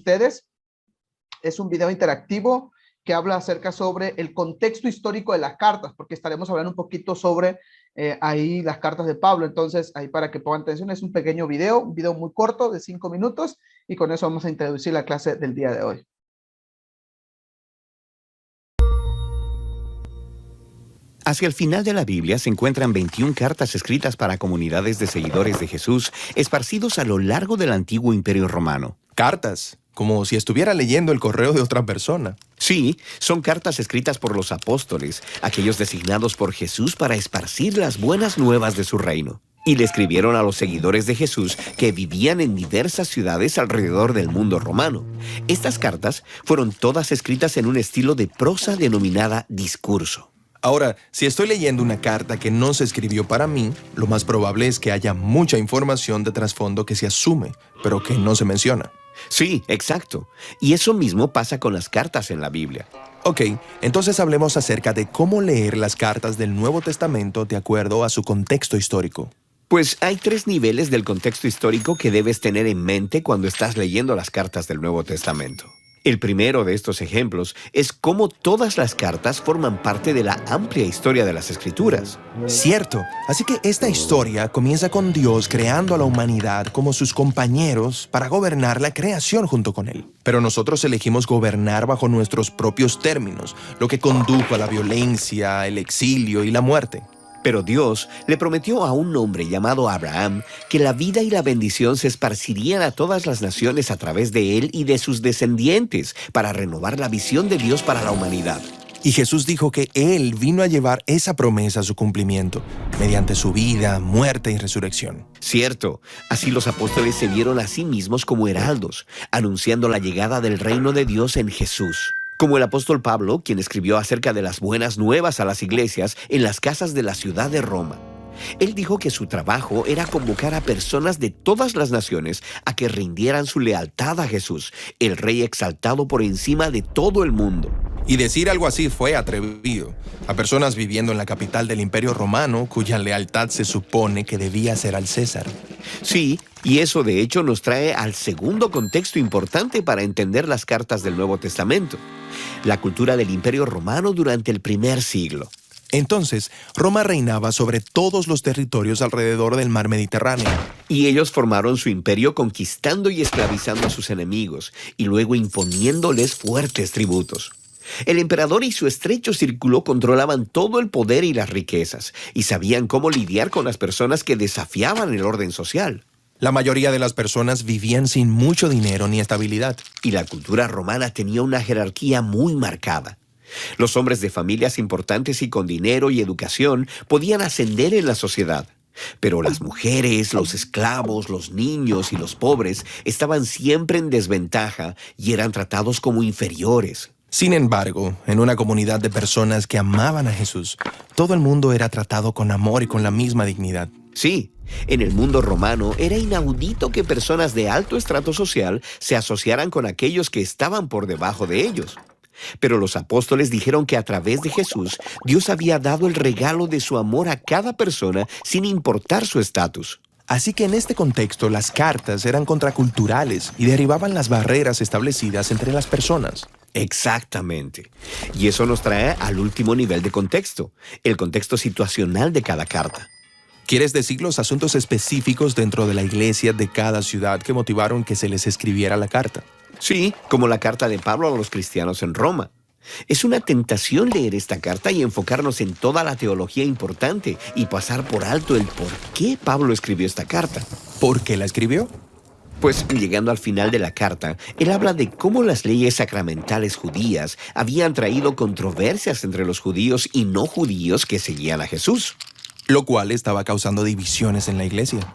ustedes. Es un video interactivo que habla acerca sobre el contexto histórico de las cartas, porque estaremos hablando un poquito sobre ahí las cartas de Pablo. Entonces, ahí para que pongan atención, es un pequeño video, un video muy corto de 5 minutos, y con eso vamos a introducir la clase del día de hoy. Hacia el final de la Biblia se encuentran 21 cartas escritas para comunidades de seguidores de Jesús esparcidos a lo largo del antiguo Imperio Romano. Cartas, como si estuviera leyendo el correo de otra persona. Sí, son cartas escritas por los apóstoles, aquellos designados por Jesús para esparcir las buenas nuevas de su reino. Y le escribieron a los seguidores de Jesús que vivían en diversas ciudades alrededor del mundo romano. Estas cartas fueron todas escritas en un estilo de prosa denominada discurso. Ahora, si estoy leyendo una carta que no se escribió para mí, lo más probable es que haya mucha información de trasfondo que se asume, pero que no se menciona. Sí, exacto. Y eso mismo pasa con las cartas en la Biblia. Ok, entonces hablemos acerca de cómo leer las cartas del Nuevo Testamento de acuerdo a su contexto histórico. Pues hay 3 niveles del contexto histórico que debes tener en mente cuando estás leyendo las cartas del Nuevo Testamento. El primero de estos ejemplos es cómo todas las cartas forman parte de la amplia historia de las Escrituras. Cierto, así que esta historia comienza con Dios creando a la humanidad como sus compañeros para gobernar la creación junto con Él. Pero nosotros elegimos gobernar bajo nuestros propios términos, lo que condujo a la violencia, el exilio y la muerte. Pero Dios le prometió a un hombre llamado Abraham que la vida y la bendición se esparcirían a todas las naciones a través de él y de sus descendientes para renovar la visión de Dios para la humanidad. Y Jesús dijo que Él vino a llevar esa promesa a su cumplimiento, mediante su vida, muerte y resurrección. Cierto, así los apóstoles se vieron a sí mismos como heraldos, anunciando la llegada del reino de Dios en Jesús. Como el apóstol Pablo, quien escribió acerca de las buenas nuevas a las iglesias en las casas de la ciudad de Roma. Él dijo que su trabajo era convocar a personas de todas las naciones a que rindieran su lealtad a Jesús, el Rey exaltado por encima de todo el mundo. Y decir algo así fue atrevido. A personas viviendo en la capital del Imperio Romano, cuya lealtad se supone que debía ser al César. Sí, y eso de hecho nos trae al segundo contexto importante para entender las cartas del Nuevo Testamento: la cultura del Imperio Romano durante el primer siglo. Entonces, Roma reinaba sobre todos los territorios alrededor del mar Mediterráneo. Y ellos formaron su imperio conquistando y esclavizando a sus enemigos, y luego imponiéndoles fuertes tributos. El emperador y su estrecho círculo controlaban todo el poder y las riquezas, y sabían cómo lidiar con las personas que desafiaban el orden social. La mayoría de las personas vivían sin mucho dinero ni estabilidad. Y la cultura romana tenía una jerarquía muy marcada. Los hombres de familias importantes y con dinero y educación podían ascender en la sociedad. Pero las mujeres, los esclavos, los niños y los pobres estaban siempre en desventaja y eran tratados como inferiores. Sin embargo, en una comunidad de personas que amaban a Jesús, todo el mundo era tratado con amor y con la misma dignidad. Sí, en el mundo romano era inaudito que personas de alto estrato social se asociaran con aquellos que estaban por debajo de ellos. Pero los apóstoles dijeron que a través de Jesús, Dios había dado el regalo de su amor a cada persona sin importar su estatus. Así que en este contexto, las cartas eran contraculturales y derribaban las barreras establecidas entre las personas. Exactamente. Y eso nos trae al último nivel de contexto, el contexto situacional de cada carta. ¿Quieres decir los asuntos específicos dentro de la iglesia de cada ciudad que motivaron que se les escribiera la carta? Sí, como la carta de Pablo a los cristianos en Roma. Es una tentación leer esta carta y enfocarnos en toda la teología importante y pasar por alto el por qué Pablo escribió esta carta. ¿Por qué la escribió? Pues llegando al final de la carta, él habla de cómo las leyes sacramentales judías habían traído controversias entre los judíos y no judíos que seguían a Jesús. Lo cual estaba causando divisiones en la iglesia.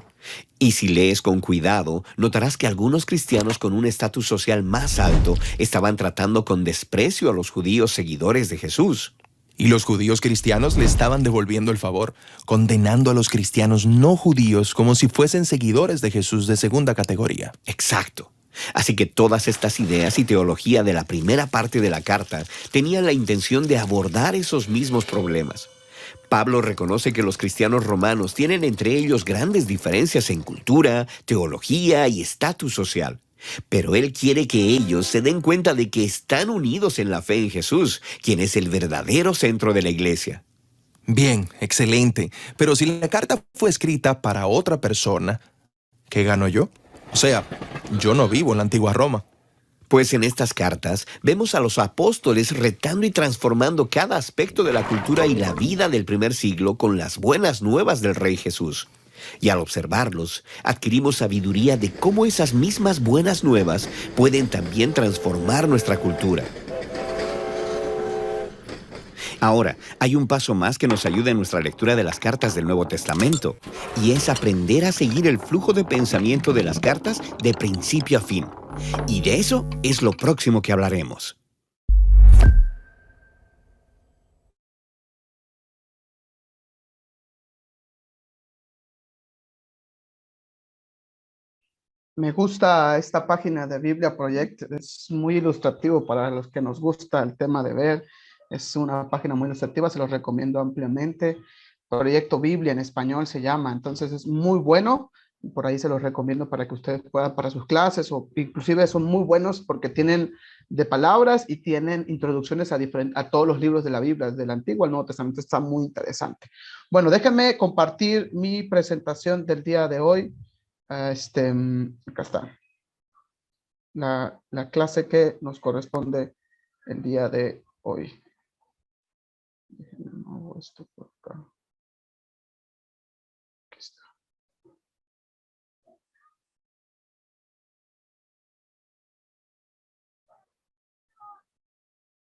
Y si lees con cuidado, notarás que algunos cristianos con un estatus social más alto estaban tratando con desprecio a los judíos seguidores de Jesús. Y los judíos cristianos le estaban devolviendo el favor, condenando a los cristianos no judíos como si fuesen seguidores de Jesús de segunda categoría. Exacto. Así que todas estas ideas y teología de la primera parte de la carta tenían la intención de abordar esos mismos problemas. Pablo reconoce que los cristianos romanos tienen entre ellos grandes diferencias en cultura, teología y estatus social. Pero Él quiere que ellos se den cuenta de que están unidos en la fe en Jesús, quien es el verdadero centro de la iglesia. Bien, excelente. Pero si la carta fue escrita para otra persona, ¿qué gano yo? O sea, yo no vivo en la antigua Roma. Pues en estas cartas vemos a los apóstoles retando y transformando cada aspecto de la cultura y la vida del primer siglo con las buenas nuevas del Rey Jesús. Y al observarlos, adquirimos sabiduría de cómo esas mismas buenas nuevas pueden también transformar nuestra cultura. Ahora, hay un paso más que nos ayuda en nuestra lectura de las cartas del Nuevo Testamento, y es aprender a seguir el flujo de pensamiento de las cartas de principio a fin. Y de eso es lo próximo que hablaremos. Me gusta esta página de Biblia Project, es muy ilustrativo para los que nos gusta el tema de ver. Es una página muy ilustrativa, se los recomiendo ampliamente. Proyecto Biblia en español se llama, entonces es muy bueno. Por ahí se los recomiendo para que ustedes puedan para sus clases, o inclusive son muy buenos porque tienen de palabras y tienen introducciones a todos los libros de la Biblia, desde el Antiguo al Nuevo Testamento. Está muy interesante. Bueno, déjenme compartir mi presentación del día de hoy. Acá está la clase que nos corresponde el día de hoy. Déjenme mover esto por acá. Aquí está.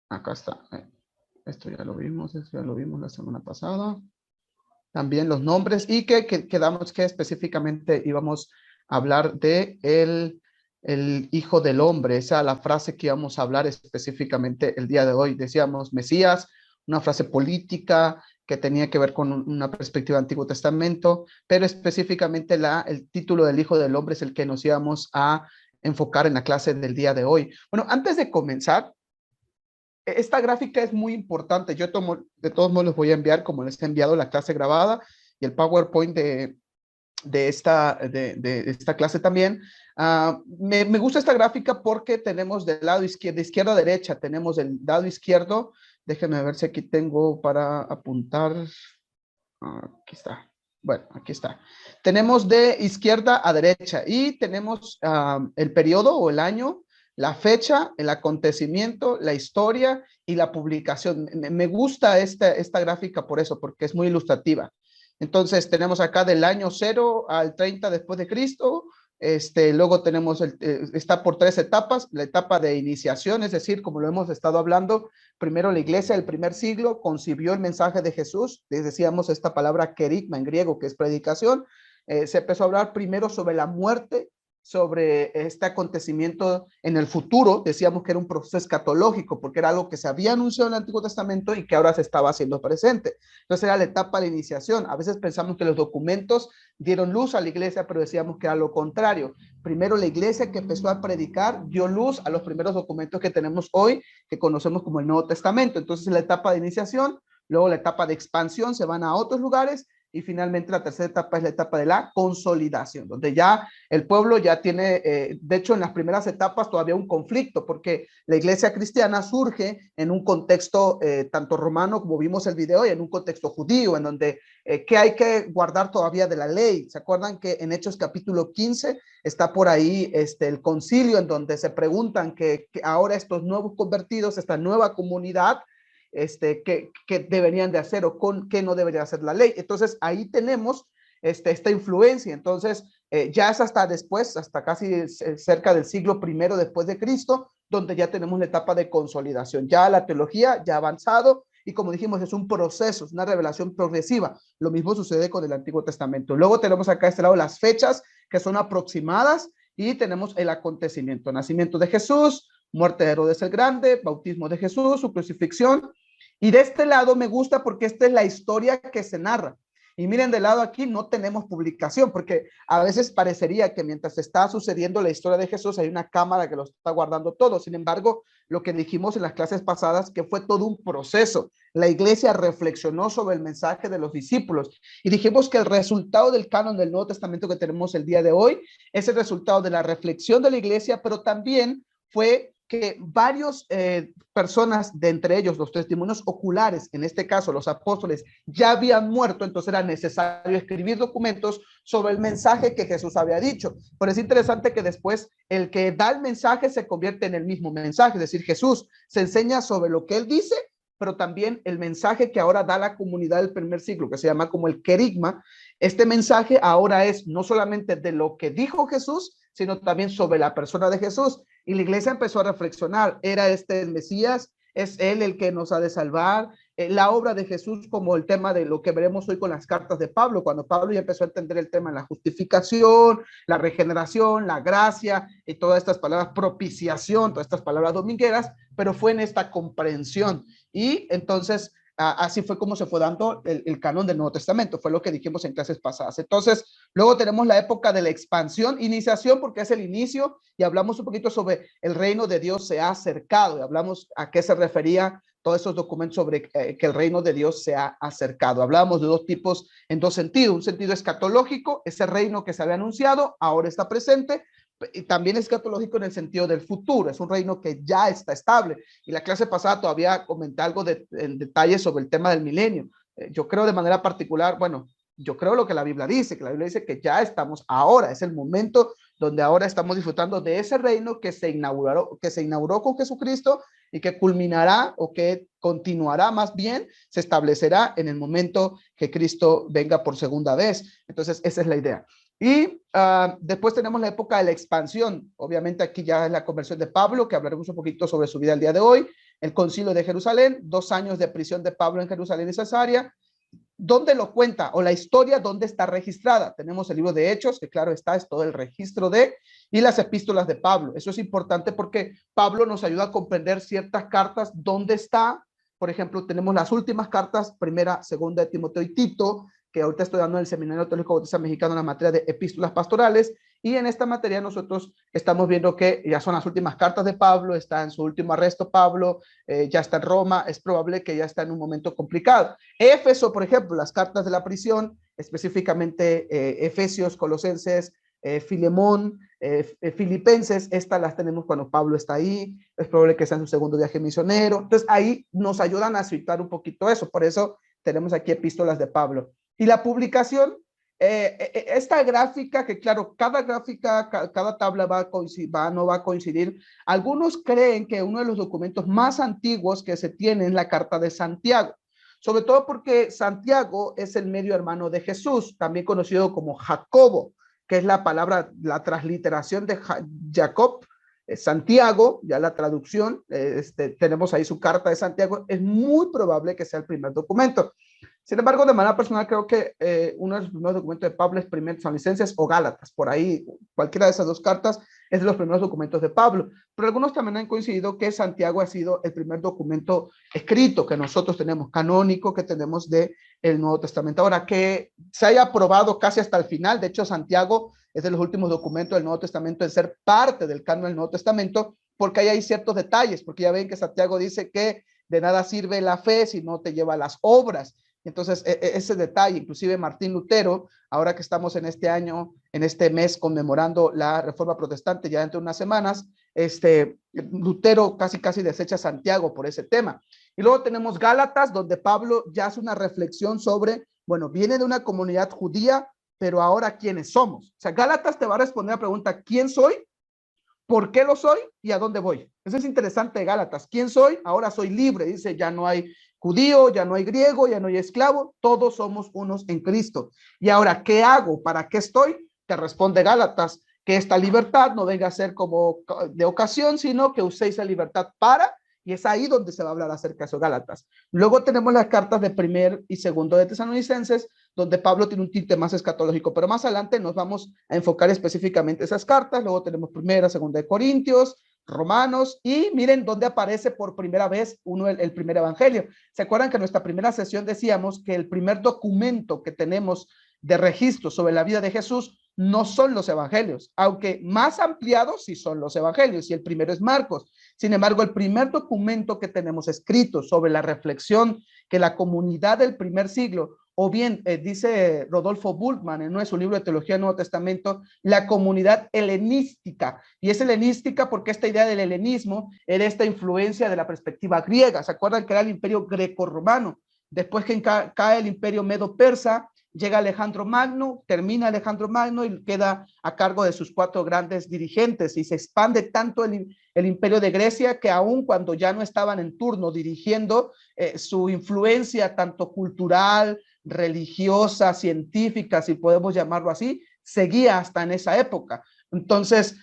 Acá está. Esto ya lo vimos la semana pasada. También los nombres y que quedamos que específicamente íbamos a hablar de el Hijo del Hombre. Esa es la frase que íbamos a hablar específicamente el día de hoy. Decíamos Mesías, una frase política que tenía que ver con una perspectiva del Antiguo Testamento, pero específicamente el título del Hijo del Hombre es el que nos íbamos a enfocar en la clase del día de hoy. Bueno, antes de comenzar, esta gráfica es muy importante. Yo de todos modos les voy a enviar, como les he enviado, la clase grabada y el PowerPoint de esta clase también. Me gusta esta gráfica porque tenemos del lado izquierdo, de izquierda a derecha, tenemos el lado izquierdo. Déjenme ver si aquí tengo para apuntar. Aquí está. Bueno, aquí está. Tenemos de izquierda a derecha y tenemos el periodo o el año, la fecha, el acontecimiento, la historia y la publicación. Me gusta esta gráfica por eso, porque es muy ilustrativa. Entonces tenemos acá del año 0 al 30 después de Cristo. Luego tenemos, está por 3 etapas, la etapa de iniciación, es decir, como lo hemos estado hablando, primero la iglesia del primer siglo concibió el mensaje de Jesús, les decíamos esta palabra kerigma en griego, que es predicación. Se empezó a hablar primero sobre la muerte, sobre este acontecimiento en el futuro. Decíamos que era un proceso escatológico porque era algo que se había anunciado en el Antiguo Testamento y que ahora se estaba haciendo presente. Entonces era la etapa de iniciación. A veces pensamos que los documentos dieron luz a la iglesia, pero decíamos que era lo contrario. Primero la iglesia que empezó a predicar dio luz a los primeros documentos que tenemos hoy, que conocemos como el Nuevo Testamento. Entonces la etapa de iniciación, luego la etapa de expansión, se van a otros lugares, y finalmente la tercera etapa es la etapa de la consolidación, donde ya el pueblo ya tiene, de hecho en las primeras etapas todavía un conflicto, porque la iglesia cristiana surge en un contexto tanto romano, como vimos el video, y en un contexto judío, en donde ¿qué hay que guardar todavía de la ley? ¿Se acuerdan que en Hechos capítulo 15 está por ahí el concilio, en donde se preguntan que ahora estos nuevos convertidos, esta nueva comunidad, que deberían de hacer o con qué no debería hacer la ley? Entonces ahí tenemos esta influencia. Entonces ya es hasta después, hasta casi cerca del siglo I después de Cristo, donde ya tenemos la etapa de consolidación. Ya la teología ya ha avanzado y, como dijimos, es un proceso, es una revelación progresiva. Lo mismo sucede con el Antiguo Testamento. Luego tenemos acá a este lado las fechas que son aproximadas y tenemos el acontecimiento: nacimiento de Jesús, muerte de Herodes el Grande, bautismo de Jesús, su crucifixión. Y de este lado me gusta porque esta es la historia que se narra. Y miren, de lado aquí no tenemos publicación, porque a veces parecería que mientras está sucediendo la historia de Jesús hay una cámara que lo está guardando todo. Sin embargo, lo que dijimos en las clases pasadas, que fue todo un proceso. La iglesia reflexionó sobre el mensaje de los discípulos y dijimos que el resultado del canon del Nuevo Testamento que tenemos el día de hoy es el resultado de la reflexión de la iglesia, pero también fue que varios personas, de entre ellos los testimonios oculares, en este caso los apóstoles, ya habían muerto, entonces era necesario escribir documentos sobre el mensaje que Jesús había dicho. Pero es interesante que después el que da el mensaje se convierte en el mismo mensaje, es decir, Jesús se enseña sobre lo que él dice, pero también el mensaje que ahora da la comunidad del primer siglo, que se llama como el querigma. Este mensaje ahora es no solamente de lo que dijo Jesús, sino también sobre la persona de Jesús. Y la iglesia empezó a reflexionar, ¿era este el Mesías? ¿Es él el que nos ha de salvar? La obra de Jesús, como el tema de lo que veremos hoy con las cartas de Pablo, cuando Pablo ya empezó a entender el tema de la justificación, la regeneración, la gracia y todas estas palabras, propiciación, todas estas palabras domingueras, pero fue en esta comprensión. Y entonces así fue como se fue dando el canon del Nuevo Testamento, fue lo que dijimos en clases pasadas. Entonces, luego tenemos la época de la expansión, iniciación, porque es el inicio, y hablamos un poquito sobre el reino de Dios se ha acercado, y hablamos a qué se refería todos esos documentos sobre que el reino de Dios se ha acercado. Hablamos de dos tipos en dos sentidos, un sentido escatológico, ese reino que se había anunciado, ahora está presente, y también escatológico en el sentido del futuro, es un reino que ya está estable. Y la clase pasada todavía comenté algo en detalle sobre el tema del milenio. Yo creo de manera particular, bueno, yo creo lo que la Biblia dice, que la Biblia dice que ya estamos ahora, es el momento donde ahora estamos disfrutando de ese reino que se inauguró con Jesucristo y que culminará o que continuará más bien, se establecerá en el momento que Cristo venga por segunda vez. Entonces, esa es la idea. Y después tenemos la época de la expansión. Obviamente aquí ya es la conversión de Pablo, que hablaremos un poquito sobre su vida el día de hoy. El concilio de Jerusalén, 2 años de prisión de Pablo en Jerusalén y Cesarea. ¿Dónde lo cuenta? O la historia, ¿dónde está registrada? Tenemos el libro de Hechos, que claro está, es todo el registro de, y las epístolas de Pablo. Eso es importante porque Pablo nos ayuda a comprender ciertas cartas, dónde está. Por ejemplo, tenemos las últimas cartas, primera, segunda de Timoteo y Tito, que ahorita estoy dando en el Seminario Teológico Bautista Mexicano en la materia de epístolas pastorales, y en esta materia nosotros estamos viendo que ya son las últimas cartas de Pablo, está en su último arresto Pablo, ya está en Roma, es probable que ya está en un momento complicado. Éfeso, por ejemplo, las cartas de la prisión, específicamente Efesios, Colosenses, Filemón, Filipenses, estas las tenemos cuando Pablo está ahí, es probable que sea en su segundo viaje misionero, entonces ahí nos ayudan a situar un poquito eso, por eso tenemos aquí epístolas de Pablo. Y la publicación, esta gráfica, que claro, cada gráfica, cada tabla no va a coincidir. Algunos creen que uno de los documentos más antiguos que se tiene es la carta de Santiago, sobre todo porque Santiago es el medio hermano de Jesús, también conocido como Jacobo, que es la palabra, la transliteración de Jacob, Santiago, ya la traducción, tenemos ahí su carta de Santiago, es muy probable que sea el primer documento. Sin embargo, de manera personal, creo que uno de los primeros documentos de Pablo es Primera Tesalonicenses o Gálatas. Por ahí, cualquiera de esas dos cartas es de los primeros documentos de Pablo. Pero algunos también han coincidido que Santiago ha sido el primer documento escrito que nosotros tenemos, canónico, que tenemos del Nuevo Testamento. Ahora, que se haya aprobado casi hasta el final. De hecho, Santiago es de los últimos documentos del Nuevo Testamento en ser parte del canon del Nuevo Testamento, porque ahí hay ciertos detalles, porque ya ven que Santiago dice que de nada sirve la fe si no te lleva a las obras. Entonces, ese detalle, inclusive Martín Lutero, ahora que estamos en este año, en este mes conmemorando la Reforma Protestante, ya dentro de unas semanas, Lutero casi desecha a Santiago por ese tema. Y luego tenemos Gálatas, donde Pablo ya hace una reflexión sobre, bueno, viene de una comunidad judía, pero ahora ¿quiénes somos? O sea, Gálatas te va a responder la pregunta, ¿quién soy? ¿Por qué lo soy? ¿Y a dónde voy? Eso es interesante de Gálatas. ¿Quién soy? Ahora soy libre. Dice, ya no hay judío, ya no hay griego, ya no hay esclavo. Todos somos unos en Cristo. Y ahora, ¿qué hago? ¿Para qué estoy? Te responde Gálatas, que esta libertad no venga a ser como de ocasión, sino que uséis la libertad para, y es ahí donde se va a hablar acerca de eso, Gálatas. Luego tenemos las cartas de primer y segundo de Tesalonicenses, donde Pablo tiene un tinte más escatológico, pero más adelante nos vamos a enfocar específicamente esas cartas. Luego tenemos primera, segunda de Corintios, Romanos, y miren dónde aparece por primera vez el primer evangelio. ¿Se acuerdan que en nuestra primera sesión decíamos que el primer documento que tenemos de registro sobre la vida de Jesús no son los evangelios, aunque más ampliados sí son los evangelios, y el primero es Marcos? Sin embargo, el primer documento que tenemos escrito sobre la reflexión que la comunidad del primer siglo, o bien dice Rodolfo Bultmann en su libro de Teología del Nuevo Testamento, la comunidad helenística, y es helenística porque esta idea del helenismo era esta influencia de la perspectiva griega. ¿Se acuerdan que era el imperio greco-romano? Después que cae el imperio medo-persa, llega Alejandro Magno, termina Alejandro Magno y queda a cargo de sus 4 grandes dirigentes, y se expande tanto el imperio de Grecia que aun cuando ya no estaban en turno dirigiendo, su influencia tanto cultural, religiosa, científica, si podemos llamarlo así, seguía hasta en esa época. Entonces,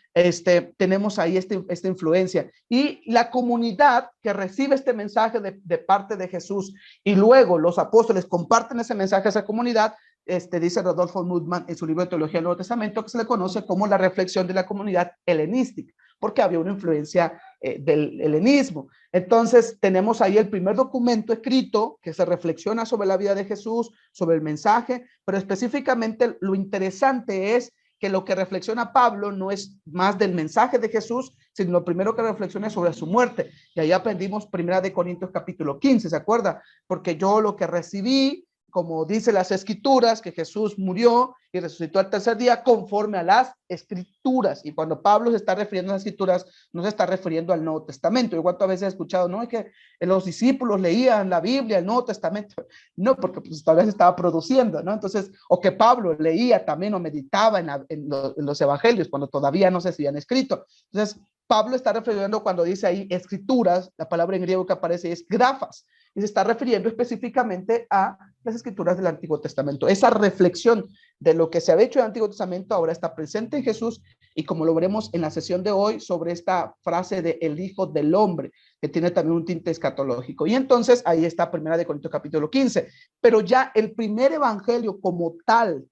tenemos ahí esta influencia, y la comunidad que recibe este mensaje de parte de Jesús, y luego los apóstoles comparten ese mensaje a esa comunidad. Dice Rodolfo Bultmann en su libro de Teología del Nuevo Testamento que se le conoce como la reflexión de la comunidad helenística, porque había una influencia del helenismo. Entonces tenemos ahí el primer documento escrito que se reflexiona sobre la vida de Jesús, sobre el mensaje, pero específicamente lo interesante es que lo que reflexiona Pablo no es más del mensaje de Jesús, sino lo primero que reflexiona es sobre su muerte. Y ahí aprendimos 1 Corintios capítulo 15, ¿se acuerda? Porque yo lo que recibí, como dice las escrituras, que Jesús murió y resucitó al tercer día conforme a las escrituras. Y cuando Pablo se está refiriendo a las escrituras, no se está refiriendo al Nuevo Testamento. Yo cuántas veces he escuchado, no, es que los discípulos leían la Biblia, el Nuevo Testamento. No, porque pues tal vez estaba produciendo, ¿no? Entonces, o que Pablo leía también o meditaba en los evangelios cuando todavía no se habían escrito. Entonces, Pablo está refiriendo cuando dice ahí escrituras, la palabra en griego que aparece es grafas, y se está refiriendo específicamente a las escrituras del Antiguo Testamento. Esa reflexión de lo que se había hecho en el Antiguo Testamento ahora está presente en Jesús, y como lo veremos en la sesión de hoy sobre esta frase de el Hijo del Hombre, que tiene también un tinte escatológico. Y entonces ahí está 1 Corintios capítulo 15, pero ya el primer evangelio como tal,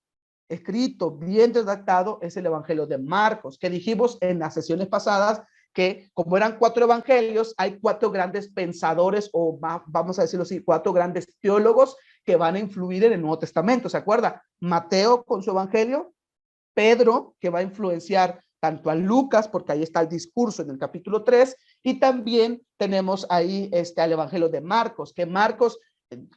escrito, bien redactado, es el evangelio de Marcos, que dijimos en las sesiones pasadas que como eran 4 evangelios, hay 4 grandes pensadores, o vamos a decirlo así, 4 grandes teólogos que van a influir en el Nuevo Testamento. ¿Se acuerda? Mateo con su evangelio, Pedro, que va a influenciar tanto a Lucas, porque ahí está el discurso en el capítulo 3, y también tenemos ahí al evangelio de Marcos, que Marcos,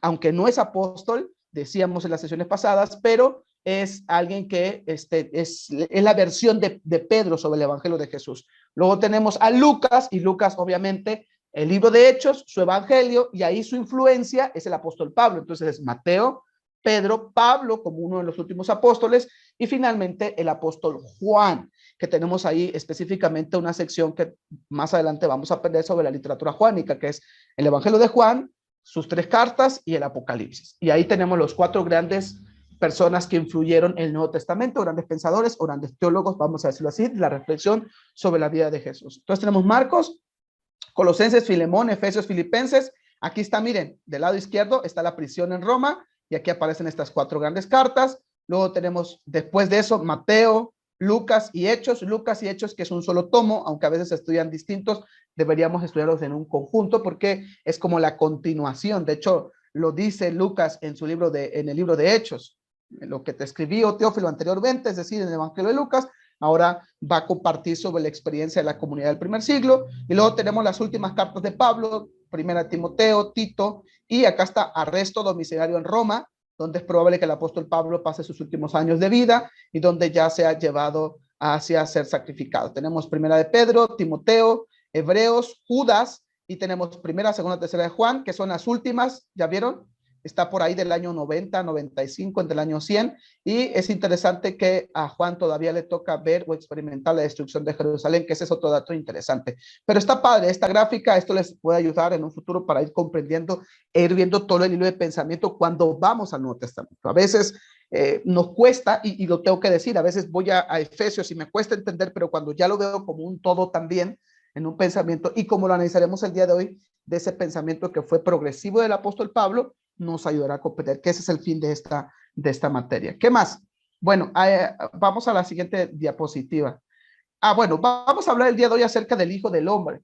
aunque no es apóstol, decíamos en las sesiones pasadas, pero es alguien que es la versión de Pedro sobre el evangelio de Jesús. Luego tenemos a Lucas, y Lucas obviamente el libro de Hechos, su evangelio, y ahí su influencia es el apóstol Pablo. Entonces es Mateo, Pedro, Pablo como uno de los últimos apóstoles, y finalmente el apóstol Juan, que tenemos ahí específicamente una sección que más adelante vamos a aprender sobre la literatura juánica, que es el evangelio de Juan, sus 3 cartas y el Apocalipsis. Y ahí tenemos los 4 grandes personas que influyeron en el Nuevo Testamento, grandes pensadores o grandes teólogos, vamos a decirlo así, la reflexión sobre la vida de Jesús. Entonces tenemos Marcos, Colosenses, Filemón, Efesios, Filipenses. Aquí está, miren, del lado izquierdo está la prisión en Roma, y aquí aparecen estas 4 grandes cartas. Luego tenemos, después de eso, Mateo, Lucas y Hechos, que es un solo tomo, aunque a veces se estudian distintos, deberíamos estudiarlos en un conjunto porque es como la continuación. De hecho, lo dice Lucas en su libro en el libro de Hechos. Lo que te escribí, oh Teófilo, anteriormente, es decir, en el Evangelio de Lucas, ahora va a compartir sobre la experiencia de la comunidad del primer siglo. Y luego tenemos las últimas cartas de Pablo, 1 Timoteo, Tito, y acá está arresto domiciliario en Roma, donde es probable que el apóstol Pablo pase sus últimos años de vida y donde ya se ha llevado hacia ser sacrificado. Tenemos 1 de Pedro, Timoteo, Hebreos, Judas, y tenemos 1, 2, 3 de Juan, que son las últimas, ¿ya vieron? Está por ahí del año 90, 95, entre el año 100, y es interesante que a Juan todavía le toca ver o experimentar la destrucción de Jerusalén, que ese es otro dato interesante. Pero está padre esta gráfica, esto les puede ayudar en un futuro para ir comprendiendo e ir viendo todo el hilo de pensamiento cuando vamos al Nuevo Testamento. A veces nos cuesta, y lo tengo que decir, a veces voy a Efesios y me cuesta entender, pero cuando ya lo veo como un todo también, en un pensamiento, y como lo analizaremos el día de hoy, de ese pensamiento que fue progresivo del apóstol Pablo, nos ayudará a comprender que ese es el fin de esta materia. ¿Qué más? Bueno, vamos a la siguiente diapositiva. Bueno, vamos a hablar el día de hoy acerca del Hijo del Hombre.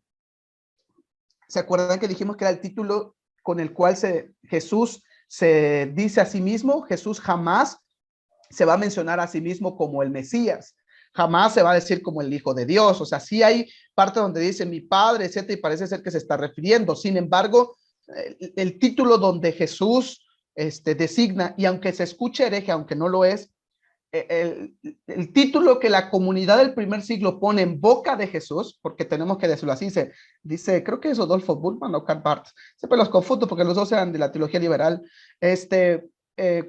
¿Se acuerdan que dijimos que era el título con el cual Jesús se dice a sí mismo? Jesús jamás se va a mencionar a sí mismo como el Mesías, jamás se va a decir como el Hijo de Dios. O sea, sí hay parte donde dice mi Padre, etcétera, y parece ser que se está refiriendo. Sin embargo, el título donde Jesús designa, y aunque se escuche hereje, aunque no lo es, el título que la comunidad del primer siglo pone en boca de Jesús, porque tenemos que decirlo así, dice, creo que es Rodolfo Bultmann o Karl Barth, siempre los confundo porque los dos eran de la teología liberal,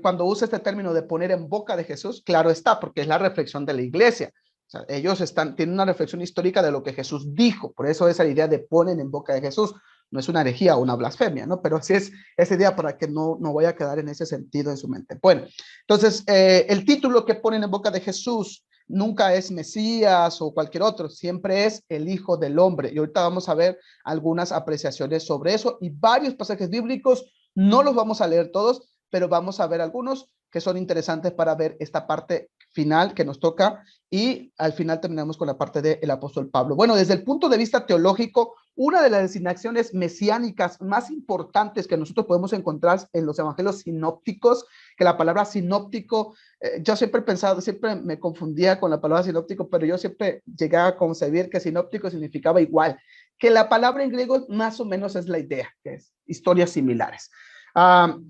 cuando usa este término de poner en boca de Jesús, claro está, porque es la reflexión de la iglesia. O sea, ellos tienen una reflexión histórica de lo que Jesús dijo, por eso esa idea de ponen en boca de Jesús no es una herejía o una blasfemia, ¿no? Pero así es esa idea para que no vaya a quedar en ese sentido en su mente. Bueno, entonces el título que ponen en boca de Jesús nunca es Mesías o cualquier otro, siempre es el Hijo del Hombre. Y ahorita vamos a ver algunas apreciaciones sobre eso y varios pasajes bíblicos, no los vamos a leer todos, pero vamos a ver algunos que son interesantes para ver esta parte final que nos toca y al final terminamos con la parte del apóstol Pablo. Bueno, desde el punto de vista teológico, una de las designaciones mesiánicas más importantes que nosotros podemos encontrar en los evangelios sinópticos, que la palabra sinóptico, yo siempre he pensado, siempre me confundía con la palabra sinóptico, pero yo siempre llegaba a concebir que sinóptico significaba igual, que la palabra en griego más o menos es la idea, que es historias similares.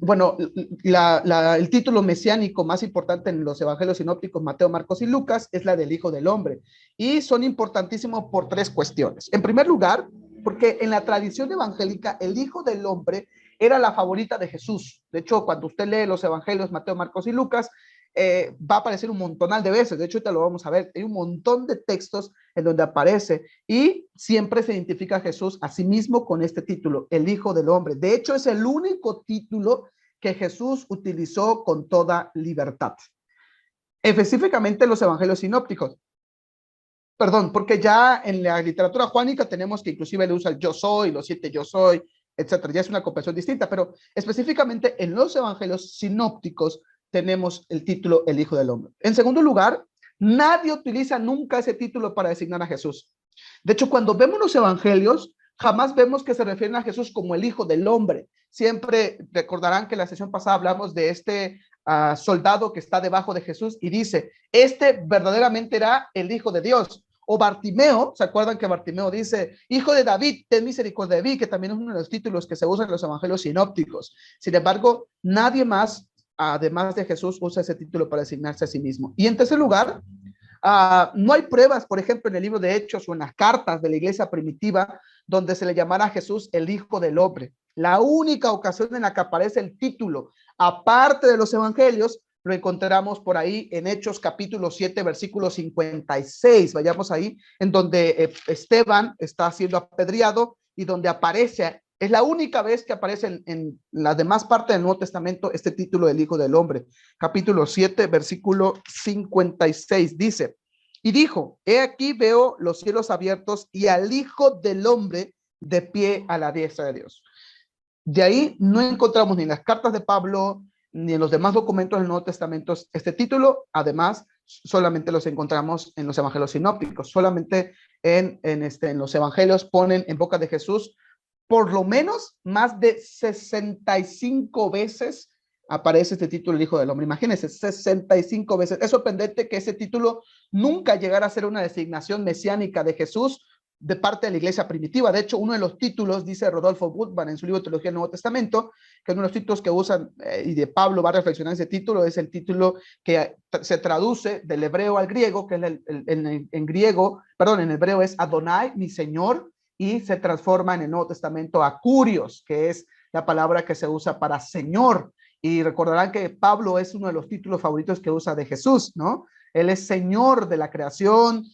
Bueno, el título mesiánico más importante en los evangelios sinópticos, Mateo, Marcos y Lucas, es la del Hijo del Hombre. Y son importantísimos por tres cuestiones. En primer lugar, porque en la tradición evangélica, el Hijo del Hombre era la favorita de Jesús. De hecho, cuando usted lee los evangelios, Mateo, Marcos y Lucas, va a aparecer un montonal de veces. De hecho, ahorita lo vamos a ver. Hay un montón de textos en donde aparece y siempre se identifica a Jesús a sí mismo con este título, el Hijo del Hombre. De hecho, es el único título que Jesús utilizó con toda libertad. Específicamente en los evangelios sinópticos. Perdón, porque ya en la literatura juánica tenemos que inclusive le usa el yo soy, los 7 yo soy, etcétera. Ya es una comprensión distinta, pero específicamente en los evangelios sinópticos tenemos el título el Hijo del Hombre. En segundo lugar, nadie utiliza nunca ese título para designar a Jesús. De hecho, cuando vemos los evangelios, jamás vemos que se refieren a Jesús como el Hijo del Hombre. Siempre recordarán que en la sesión pasada hablamos de este soldado que está debajo de Jesús y dice, este verdaderamente era el Hijo de Dios. O Bartimeo, ¿se acuerdan que Bartimeo dice, Hijo de David, ten misericordia de mí, que también es uno de los títulos que se usan en los evangelios sinópticos? Sin embargo, nadie más, además de Jesús, usa ese título para designarse a sí mismo. Y en tercer lugar, no hay pruebas, por ejemplo, en el libro de Hechos o en las cartas de la iglesia primitiva, donde se le llamara a Jesús el Hijo del Hombre. La única ocasión en la que aparece el título, aparte de los evangelios, lo encontramos por ahí en Hechos capítulo 7, versículo 56. Vayamos ahí, en donde Esteban está siendo apedreado y donde aparece, es la única vez que aparece en la demás parte del Nuevo Testamento este título del Hijo del Hombre. Capítulo 7, versículo 56 dice, y dijo, he aquí veo los cielos abiertos y al Hijo del Hombre de pie a la diestra de Dios. De ahí no encontramos ni en las cartas de Pablo, ni en los demás documentos del Nuevo Testamento este título. Además, solamente los encontramos en los evangelios sinópticos. Solamente en los evangelios ponen en boca de Jesús por lo menos más de 65 veces aparece este título, el Hijo del Hombre. Imagínense, 65 veces. Es sorprendente que ese título nunca llegara a ser una designación mesiánica de Jesús de parte de la iglesia primitiva. De hecho, uno de los títulos, dice Rodolfo Bultmann en su libro Teología del Nuevo Testamento, que uno de los títulos que usan, y de Pablo va a reflexionar ese título, es el título que se traduce del hebreo al griego, que es en griego, perdón, en hebreo es Adonai, mi Señor, y se transforma en el Nuevo Testamento a Kurios, que es la palabra que se usa para Señor. Y recordarán que Pablo es uno de los títulos favoritos que usa de Jesús, ¿no? Él es Señor de la creación,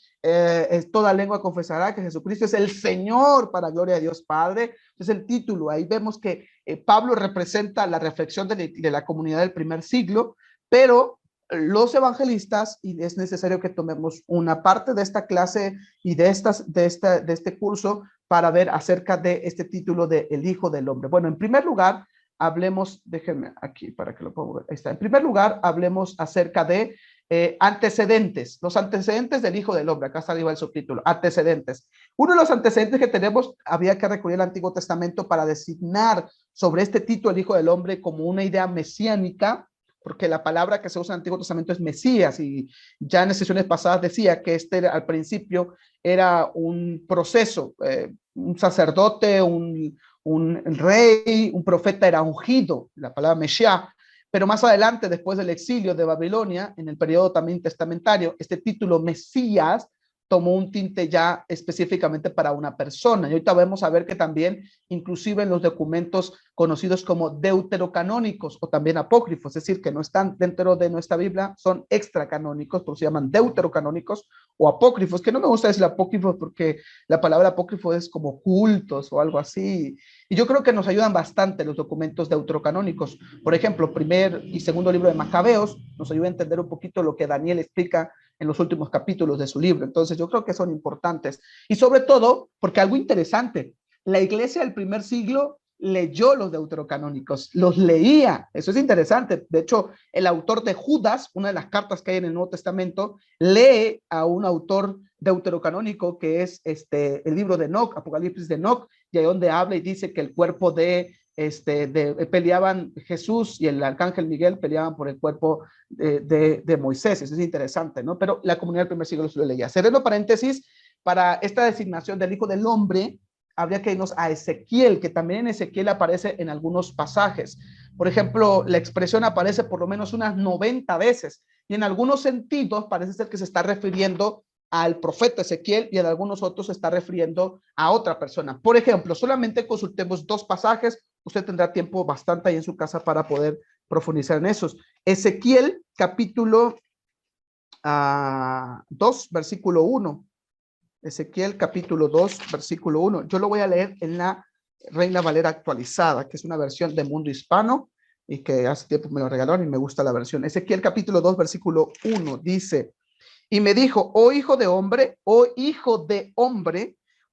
toda lengua confesará que Jesucristo es el Señor para gloria de Dios Padre. Es el título. Ahí vemos que Pablo representa la reflexión de la comunidad del primer siglo, pero los evangelistas, y es necesario que tomemos una parte de esta clase y de este curso para ver acerca de este título de el Hijo del Hombre. Bueno, en primer lugar, hablemos, déjenme aquí para que lo pueda ver. Ahí está. En primer lugar, hablemos acerca de antecedentes, los antecedentes del Hijo del Hombre. Acá está arriba el subtítulo, antecedentes. Uno de los antecedentes que tenemos, había que recurrir al Antiguo Testamento para designar sobre este título el Hijo del Hombre como una idea mesiánica, porque la palabra que se usa en el Antiguo Testamento es Mesías, y ya en sesiones pasadas decía que al principio era un proceso, un sacerdote, un rey, un profeta era ungido, la palabra Mesías. Pero más adelante, después del exilio de Babilonia, en el periodo también testamentario, este título Mesías tomó un tinte ya específicamente para una persona. Y ahorita vamos a ver que también, inclusive en los documentos conocidos como deuterocanónicos o también apócrifos, es decir, que no están dentro de nuestra Biblia, son extracanónicos, por eso se llaman deuterocanónicos o apócrifos, que no me gusta decir apócrifos porque la palabra apócrifo es como cultos o algo así. Y yo creo que nos ayudan bastante los documentos deuterocanónicos. Por ejemplo, primer y segundo libro de Macabeos nos ayuda a entender un poquito lo que Daniel explica en los últimos capítulos de su libro. Entonces yo creo que son importantes. Y sobre todo, porque algo interesante, la iglesia del primer siglo leyó los deuterocanónicos, los leía. Eso es interesante. De hecho, el autor de Judas, una de las cartas que hay en el Nuevo Testamento, lee a un autor deuterocanónico que es el libro de Enoc, Apocalipsis de Enoc, y ahí donde habla y dice que el cuerpo peleaban Jesús y el arcángel Miguel peleaban por el cuerpo de Moisés. Eso es interesante, ¿no? Pero la comunidad del primer siglo lo leía. Cerrando paréntesis, para esta designación del Hijo del Hombre, habría que irnos a Ezequiel, que también en Ezequiel aparece en algunos pasajes. Por ejemplo, la expresión aparece por lo menos unas 90 veces, y en algunos sentidos parece ser que se está refiriendo al profeta Ezequiel, y en algunos otros se está refiriendo a otra persona. Por ejemplo, solamente consultemos dos pasajes, usted tendrá tiempo bastante ahí en su casa para poder profundizar en esos. Ezequiel, capítulo 2, versículo 1. Ezequiel, capítulo 2, versículo 1. Yo lo voy a leer en la Reina Valera actualizada, que es una versión de Mundo Hispano, y que hace tiempo me lo regalaron y me gusta la versión. Ezequiel, capítulo 2, versículo 1, dice: y me dijo, oh hijo de hombre,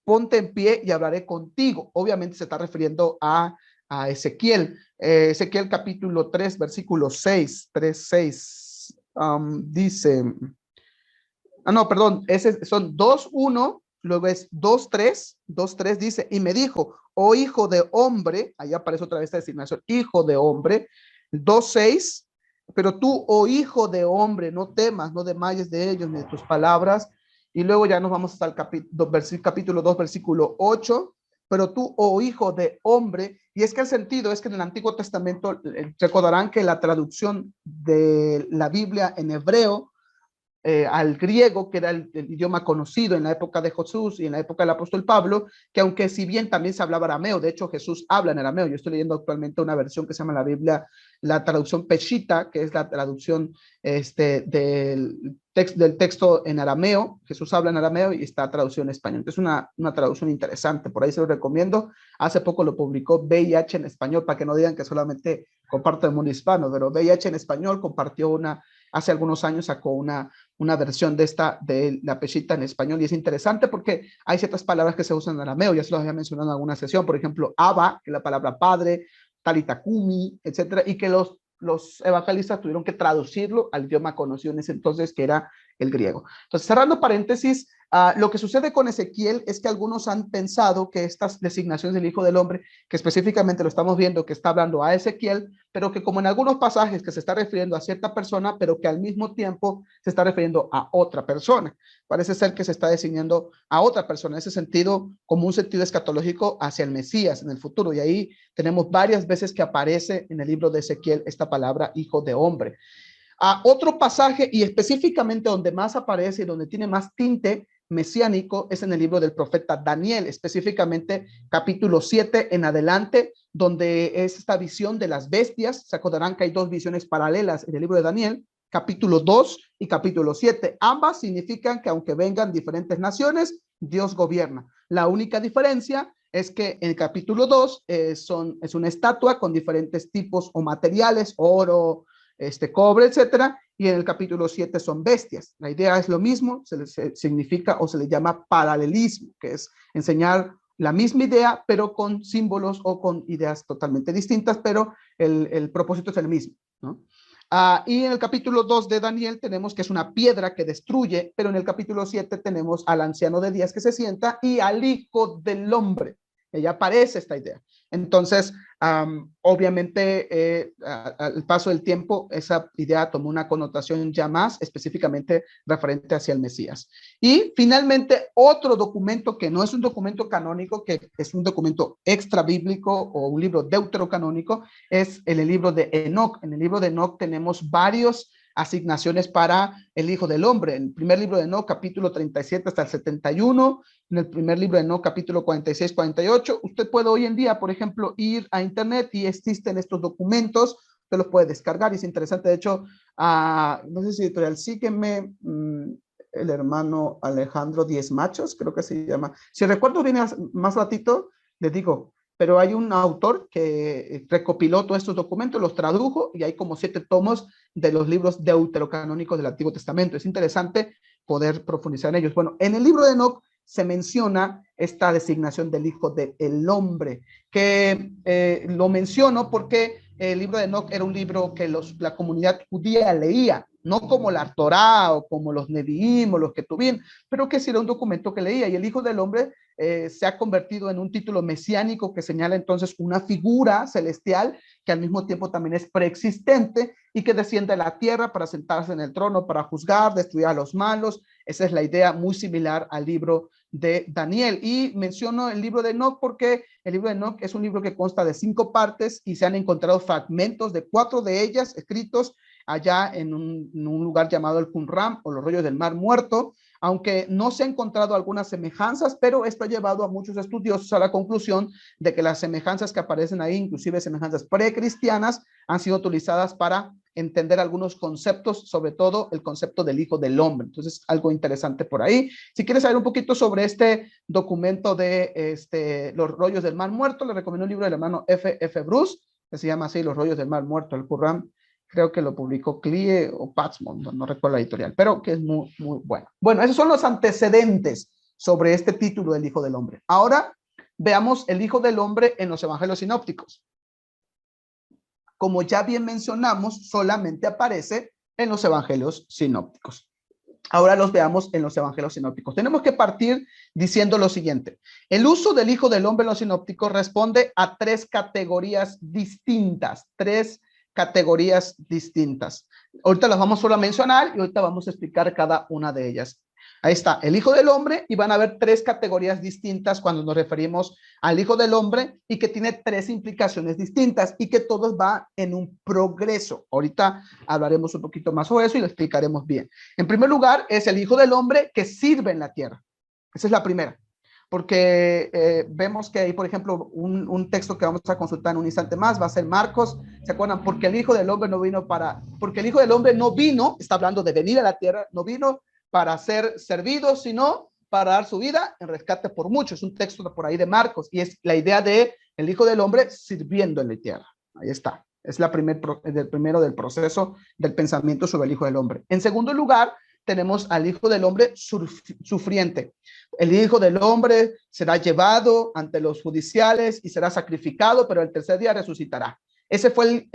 ponte en pie y hablaré contigo. Obviamente se está refiriendo a Ezequiel. Ezequiel capítulo 3, versículo 6, 3, 6, dice, no, perdón, son 2, 1, luego es 2, 3, 2, 3, dice, y me dijo, oh hijo de hombre, ahí aparece otra vez esta designación, hijo de hombre, 2, 6, pero tú, oh hijo de hombre, no temas, no desmayes de ellos ni de tus palabras. Y luego ya nos vamos hasta el capítulo 2, versículo 8. Pero tú, oh hijo de hombre, y es que el sentido es que en el Antiguo Testamento, recordarán que la traducción de la Biblia en hebreo al griego, que era el idioma conocido en la época de Jesús y en la época del apóstol Pablo, que aunque si bien también se hablaba arameo, de hecho Jesús habla en arameo. Yo estoy leyendo actualmente una versión que se llama la Biblia, la traducción Peshitta, que es la traducción del texto en arameo. Jesús habla en arameo y está traducido en español. Es una traducción interesante, por ahí se lo recomiendo. Hace poco lo publicó VIH en español, para que no digan que solamente comparto el mundo hispano, pero VIH en español compartió hace algunos años sacó una versión de la Peshitta en español, y es interesante porque hay ciertas palabras que se usan en arameo. Ya se los había mencionado en alguna sesión, por ejemplo, Abba, que es la palabra padre, Talitakumi, etcétera, y que los evangelistas tuvieron que traducirlo al idioma conocido en ese entonces, que era el griego. Entonces, cerrando paréntesis, lo que sucede con Ezequiel es que algunos han pensado que estas designaciones del Hijo del Hombre, que específicamente lo estamos viendo que está hablando a Ezequiel, pero que como en algunos pasajes que se está refiriendo a cierta persona, pero que al mismo tiempo se está refiriendo a otra persona. Parece ser que se está designando a otra persona, en ese sentido, como un sentido escatológico hacia el Mesías en el futuro. Y ahí tenemos varias veces que aparece en el libro de Ezequiel esta palabra Hijo de Hombre. Otro pasaje, y específicamente donde más aparece y donde tiene más tinte mesiánico, es en el libro del profeta Daniel, específicamente capítulo 7 en adelante, donde es esta visión de las bestias. Se acordarán que hay dos visiones paralelas en el libro de Daniel, capítulo 2 y capítulo 7. Ambas significan que aunque vengan diferentes naciones, Dios gobierna. La única diferencia es que en el capítulo 2 es una estatua con diferentes tipos o materiales, oro, cobre, etcétera, y en el capítulo 7 son bestias. La idea es lo mismo, significa o se le llama paralelismo, que es enseñar la misma idea, pero con símbolos o con ideas totalmente distintas, pero el propósito es el mismo, ¿no? Y en el capítulo 2 de Daniel tenemos que es una piedra que destruye, pero en el capítulo 7 tenemos al anciano de días que se sienta y al hijo del hombre. Ya aparece esta idea. Entonces, obviamente, al paso del tiempo, esa idea tomó una connotación ya más específicamente referente hacia el Mesías. Y finalmente, otro documento que no es un documento canónico, que es un documento extra bíblico o un libro deuterocanónico, es el libro de Enoc. En el libro de Enoc tenemos varios asignaciones para el Hijo del Hombre. En el primer libro de Enoc, capítulo 37 hasta el 71, en el primer libro de Enoc, capítulo 46, 48. Usted puede hoy en día, por ejemplo, ir a internet y existen estos documentos, usted los puede descargar y es interesante. De hecho, no sé si editorial Sígueme, el hermano Alejandro Diez Machos, creo que se llama. Si recuerdo bien más ratito, les digo, pero hay un autor que recopiló todos estos documentos, los tradujo y hay como 7 tomos de los libros deuterocanónicos del Antiguo Testamento. Es interesante poder profundizar en ellos. Bueno, en el libro de Enoc se menciona esta designación del Hijo del Hombre, que lo menciono porque el libro de Enoc era un libro que la comunidad judía leía, no como la Torá o como los Neviim o los Ketubim, pero que sí era un documento que leía, y el Hijo del Hombre se ha convertido en un título mesiánico que señala entonces una figura celestial que al mismo tiempo también es preexistente y que desciende a la tierra para sentarse en el trono, para juzgar, destruir a los malos. Esa es la idea, muy similar al libro de Daniel. Y menciono el libro de Enoc porque el libro de Enoc es un libro que consta de 5 partes y se han encontrado fragmentos de 4 de ellas escritos allá en un lugar llamado el Qumran o los rollos del Mar Muerto, aunque no se han encontrado algunas semejanzas, pero esto ha llevado a muchos estudiosos a la conclusión de que las semejanzas que aparecen ahí, inclusive semejanzas precristianas, han sido utilizadas para entender algunos conceptos, sobre todo el concepto del Hijo del Hombre. Entonces, algo interesante por ahí. Si quieres saber un poquito sobre este documento de los rollos del Mar Muerto, le recomiendo un libro del hermano F. Bruce, que se llama así, Los rollos del Mar Muerto, el Qumran. Creo que lo publicó Clie o Patsmond, no recuerdo la editorial, pero que es muy, muy bueno. Bueno, esos son los antecedentes sobre este título del Hijo del Hombre. Ahora veamos el Hijo del Hombre en los Evangelios sinópticos. Como ya bien mencionamos, solamente aparece en los Evangelios sinópticos. Ahora los veamos en los Evangelios sinópticos. Tenemos que partir diciendo lo siguiente. El uso del Hijo del Hombre en los sinópticos responde a 3 categorías distintas, 3 categorías distintas. Ahorita las vamos solo a mencionar y ahorita vamos a explicar cada una de ellas. Ahí está, el Hijo del Hombre, y van a haber 3 categorías distintas cuando nos referimos al Hijo del Hombre y que tiene 3 implicaciones distintas y que todos va en un progreso. Ahorita hablaremos un poquito más sobre eso y lo explicaremos bien. En primer lugar, es el Hijo del Hombre que sirve en la tierra. Esa es la primera. Porque vemos que hay, por ejemplo, un texto que vamos a consultar en un instante más, va a ser Marcos, ¿se acuerdan? Porque el Hijo del Hombre no vino porque el Hijo del Hombre no vino, está hablando de venir a la tierra, no vino para ser servido, sino para dar su vida en rescate por muchos. Es un texto por ahí de Marcos, y es la idea de el Hijo del Hombre sirviendo en la tierra. Ahí está, es el primero del proceso del pensamiento sobre el Hijo del Hombre. En segundo lugar, tenemos al Hijo del Hombre sufriente. El Hijo del Hombre será llevado ante los judiciales y será sacrificado, pero el tercer día resucitará. Ese fue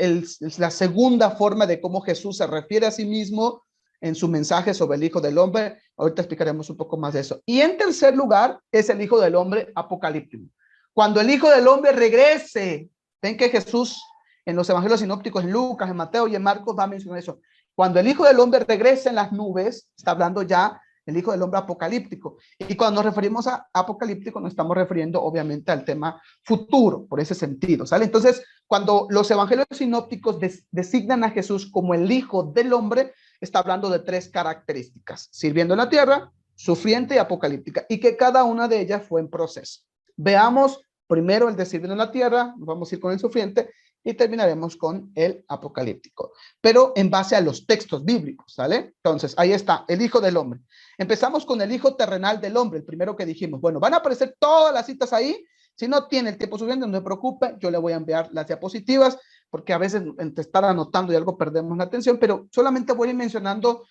la segunda forma de cómo Jesús se refiere a sí mismo en su mensaje sobre el Hijo del Hombre. Ahorita explicaremos un poco más de eso. Y en tercer lugar es el Hijo del Hombre apocalíptico. Cuando el Hijo del Hombre regrese, ven que Jesús en los Evangelios sinópticos, en Lucas, en Mateo y en Marcos va a mencionar eso. Cuando el Hijo del Hombre regrese en las nubes, está hablando ya el Hijo del Hombre apocalíptico. Y cuando nos referimos a apocalíptico, nos estamos refiriendo obviamente al tema futuro, por ese sentido, ¿sale? Entonces, cuando los Evangelios sinópticos designan a Jesús como el Hijo del Hombre, está hablando de 3 características: sirviendo en la tierra, sufriente y apocalíptica, y que cada una de ellas fue en proceso. Veamos primero el de sirviendo en la tierra, vamos a ir con el sufriente, y terminaremos con el apocalíptico, pero en base a los textos bíblicos, ¿sale? Entonces, ahí está, el Hijo del Hombre. Empezamos con el Hijo terrenal del Hombre, el primero que dijimos. Bueno, van a aparecer todas las citas ahí. Si no tiene el tiempo suficiente, no se preocupe, yo le voy a enviar las diapositivas, porque a veces entre estar anotando y algo perdemos la atención, pero solamente voy a ir mencionando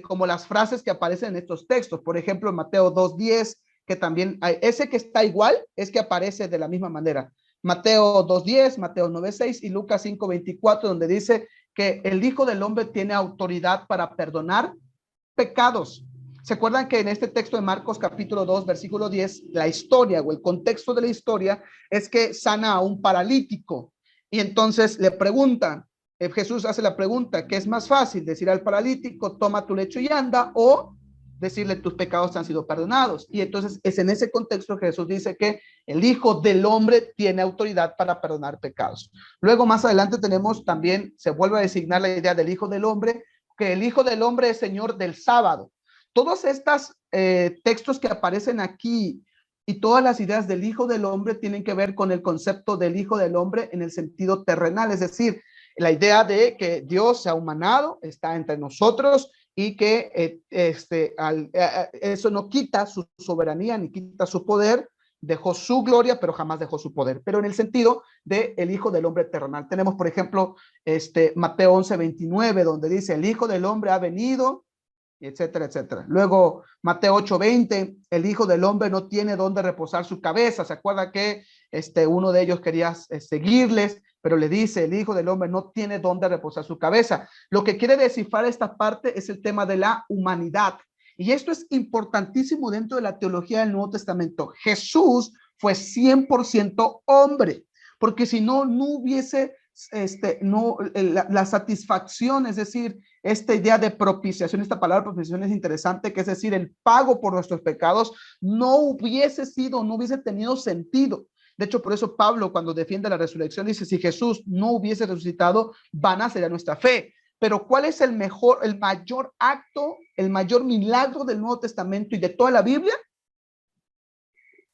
como las frases que aparecen en estos textos. Por ejemplo, en Mateo 2:10, que también hay, ese que está igual es que aparece de la misma manera. Mateo 2:10, Mateo 9:6 y Lucas 5:24, donde dice que el Hijo del Hombre tiene autoridad para perdonar pecados. ¿Se acuerdan que en este texto de Marcos capítulo 2, versículo 10, la historia o el contexto de la historia es que sana a un paralítico? Y entonces le preguntan, Jesús hace la pregunta, ¿qué es más fácil? Decir al paralítico, toma tu lecho y anda, o decirle, tus pecados han sido perdonados. Y entonces es en ese contexto que Jesús dice que el Hijo del Hombre tiene autoridad para perdonar pecados. Luego más adelante tenemos también, se vuelve a designar la idea del Hijo del Hombre, que el Hijo del Hombre es Señor del sábado. Todos estos textos que aparecen aquí y todas las ideas del Hijo del Hombre tienen que ver con el concepto del Hijo del Hombre en el sentido terrenal, es decir, la idea de que Dios se ha humanado, está entre nosotros y que eso no quita su soberanía ni quita su poder, dejó su gloria, pero jamás dejó su poder, pero en el sentido de el Hijo del Hombre terrenal. Tenemos, por ejemplo, Mateo 11:29, donde dice, el Hijo del Hombre ha venido, etcétera, etcétera. Luego, Mateo 8:20, el Hijo del Hombre no tiene dónde reposar su cabeza. ¿Se acuerda que uno de ellos quería seguirles, pero le dice, el Hijo del Hombre no tiene dónde reposar su cabeza? Lo que quiere descifrar esta parte es el tema de la humanidad. Y esto es importantísimo dentro de la teología del Nuevo Testamento. Jesús fue 100% hombre, porque si no, no hubiese la satisfacción, es decir, esta idea de propiciación, esta palabra propiciación es interesante, que es decir, el pago por nuestros pecados no hubiese tenido sentido. De hecho, por eso Pablo, cuando defiende la resurrección, dice, si Jesús no hubiese resucitado, vana sería nuestra fe. Pero ¿cuál es el mayor acto, el mayor milagro del Nuevo Testamento y de toda la Biblia?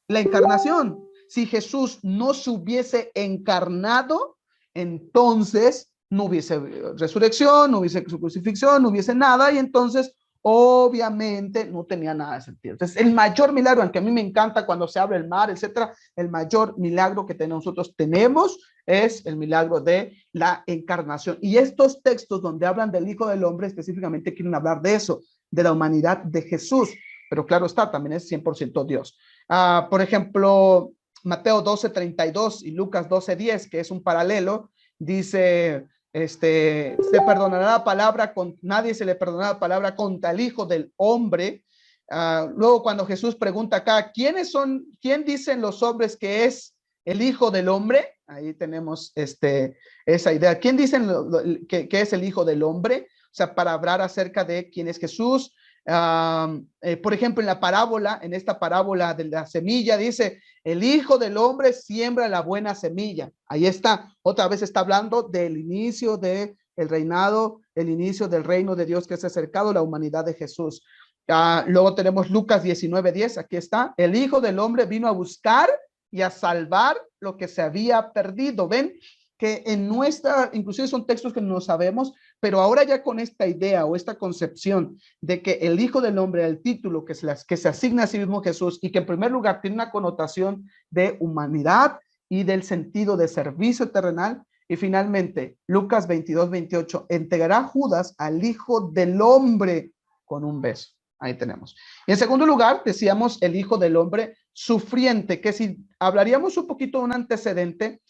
La encarnación. Si Jesús no se hubiese encarnado, entonces no hubiese resurrección, no hubiese crucifixión, no hubiese nada, y entonces obviamente no tenía nada de sentido. Entonces, el mayor milagro, aunque a mí me encanta cuando se abre el mar, etcétera, el mayor milagro que nosotros tenemos es el milagro de la encarnación. Y estos textos donde hablan del Hijo del Hombre específicamente quieren hablar de eso, de la humanidad de Jesús, pero claro está, también es 100% Dios. Por ejemplo, Mateo 12:32 y Lucas 12:10, que es un paralelo, dice, se perdonará la palabra, nadie se le perdonará la palabra contra el Hijo del Hombre. Luego cuando Jesús pregunta acá, ¿quién dicen los hombres que es el Hijo del Hombre? Ahí tenemos esa idea. ¿Quién dicen que es el Hijo del Hombre? O sea, para hablar acerca de quién es Jesús. Por ejemplo, en esta parábola de la semilla, dice, el Hijo del Hombre siembra la buena semilla. Ahí está, otra vez está hablando del inicio del reinado, el inicio del reino de Dios que se ha acercado, la humanidad de Jesús. Luego tenemos Lucas 19:10, aquí está, el Hijo del Hombre vino a buscar y a salvar lo que se había perdido. Ven que inclusive son textos que no sabemos, pero ahora ya con esta idea o esta concepción de que el Hijo del Hombre, el título que se asigna a sí mismo Jesús, y que en primer lugar tiene una connotación de humanidad y del sentido de servicio terrenal. Y finalmente, Lucas 22:28, entregará Judas al Hijo del Hombre con un beso. Ahí tenemos. Y en segundo lugar, decíamos el Hijo del Hombre sufriente, que si hablaríamos un poquito de un antecedente,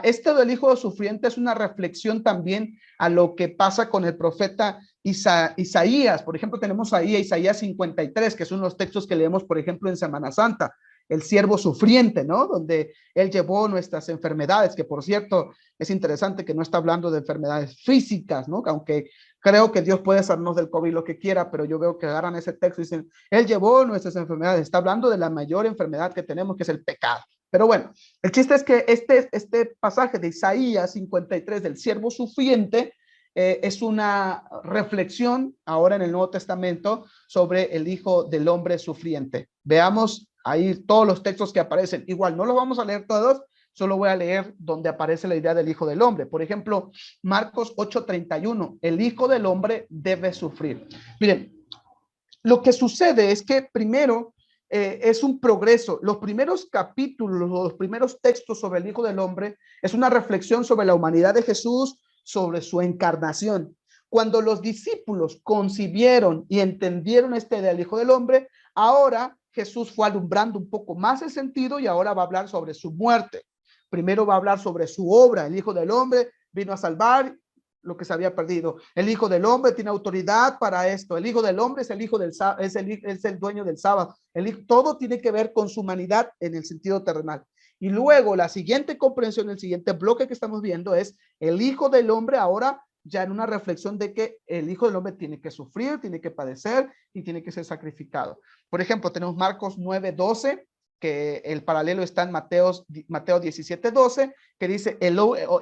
esto del Hijo sufriente es una reflexión también a lo que pasa con el profeta Isaías. Por ejemplo, tenemos ahí a Isaías 53, que son los textos que leemos, por ejemplo, en Semana Santa, el siervo sufriente, ¿no? Donde él llevó nuestras enfermedades, que por cierto, es interesante que no está hablando de enfermedades físicas, ¿no? Aunque creo que Dios puede sanarnos del COVID lo que quiera, pero yo veo que agarran ese texto y dicen, él llevó nuestras enfermedades. Está hablando de la mayor enfermedad que tenemos, que es el pecado. Pero bueno, el chiste es que este pasaje de Isaías 53 del siervo sufriente es una reflexión ahora en el Nuevo Testamento sobre el Hijo del Hombre sufriente. Veamos ahí todos los textos que aparecen. Igual, no los vamos a leer todos, solo voy a leer donde aparece la idea del Hijo del Hombre. Por ejemplo, Marcos 8:31, el Hijo del Hombre debe sufrir. Miren, lo que sucede es que primero, es un progreso. Los primeros capítulos, los primeros textos sobre el Hijo del Hombre es una reflexión sobre la humanidad de Jesús, sobre su encarnación. Cuando los discípulos concibieron y entendieron del Hijo del Hombre, ahora Jesús fue alumbrando un poco más el sentido y ahora va a hablar sobre su muerte. Primero va a hablar sobre su obra. El Hijo del Hombre vino a salvar lo que se había perdido. El Hijo del Hombre tiene autoridad para esto. El Hijo del Hombre es el hijo del es el dueño del sábado. Todo tiene que ver con su humanidad en el sentido terrenal. Y luego la siguiente comprensión, el siguiente bloque que estamos viendo es el Hijo del Hombre ahora ya en una reflexión de que el Hijo del Hombre tiene que sufrir, tiene que padecer y tiene que ser sacrificado. Por ejemplo, tenemos Marcos 9:12, que el paralelo está en Mateo 17:12, que dice,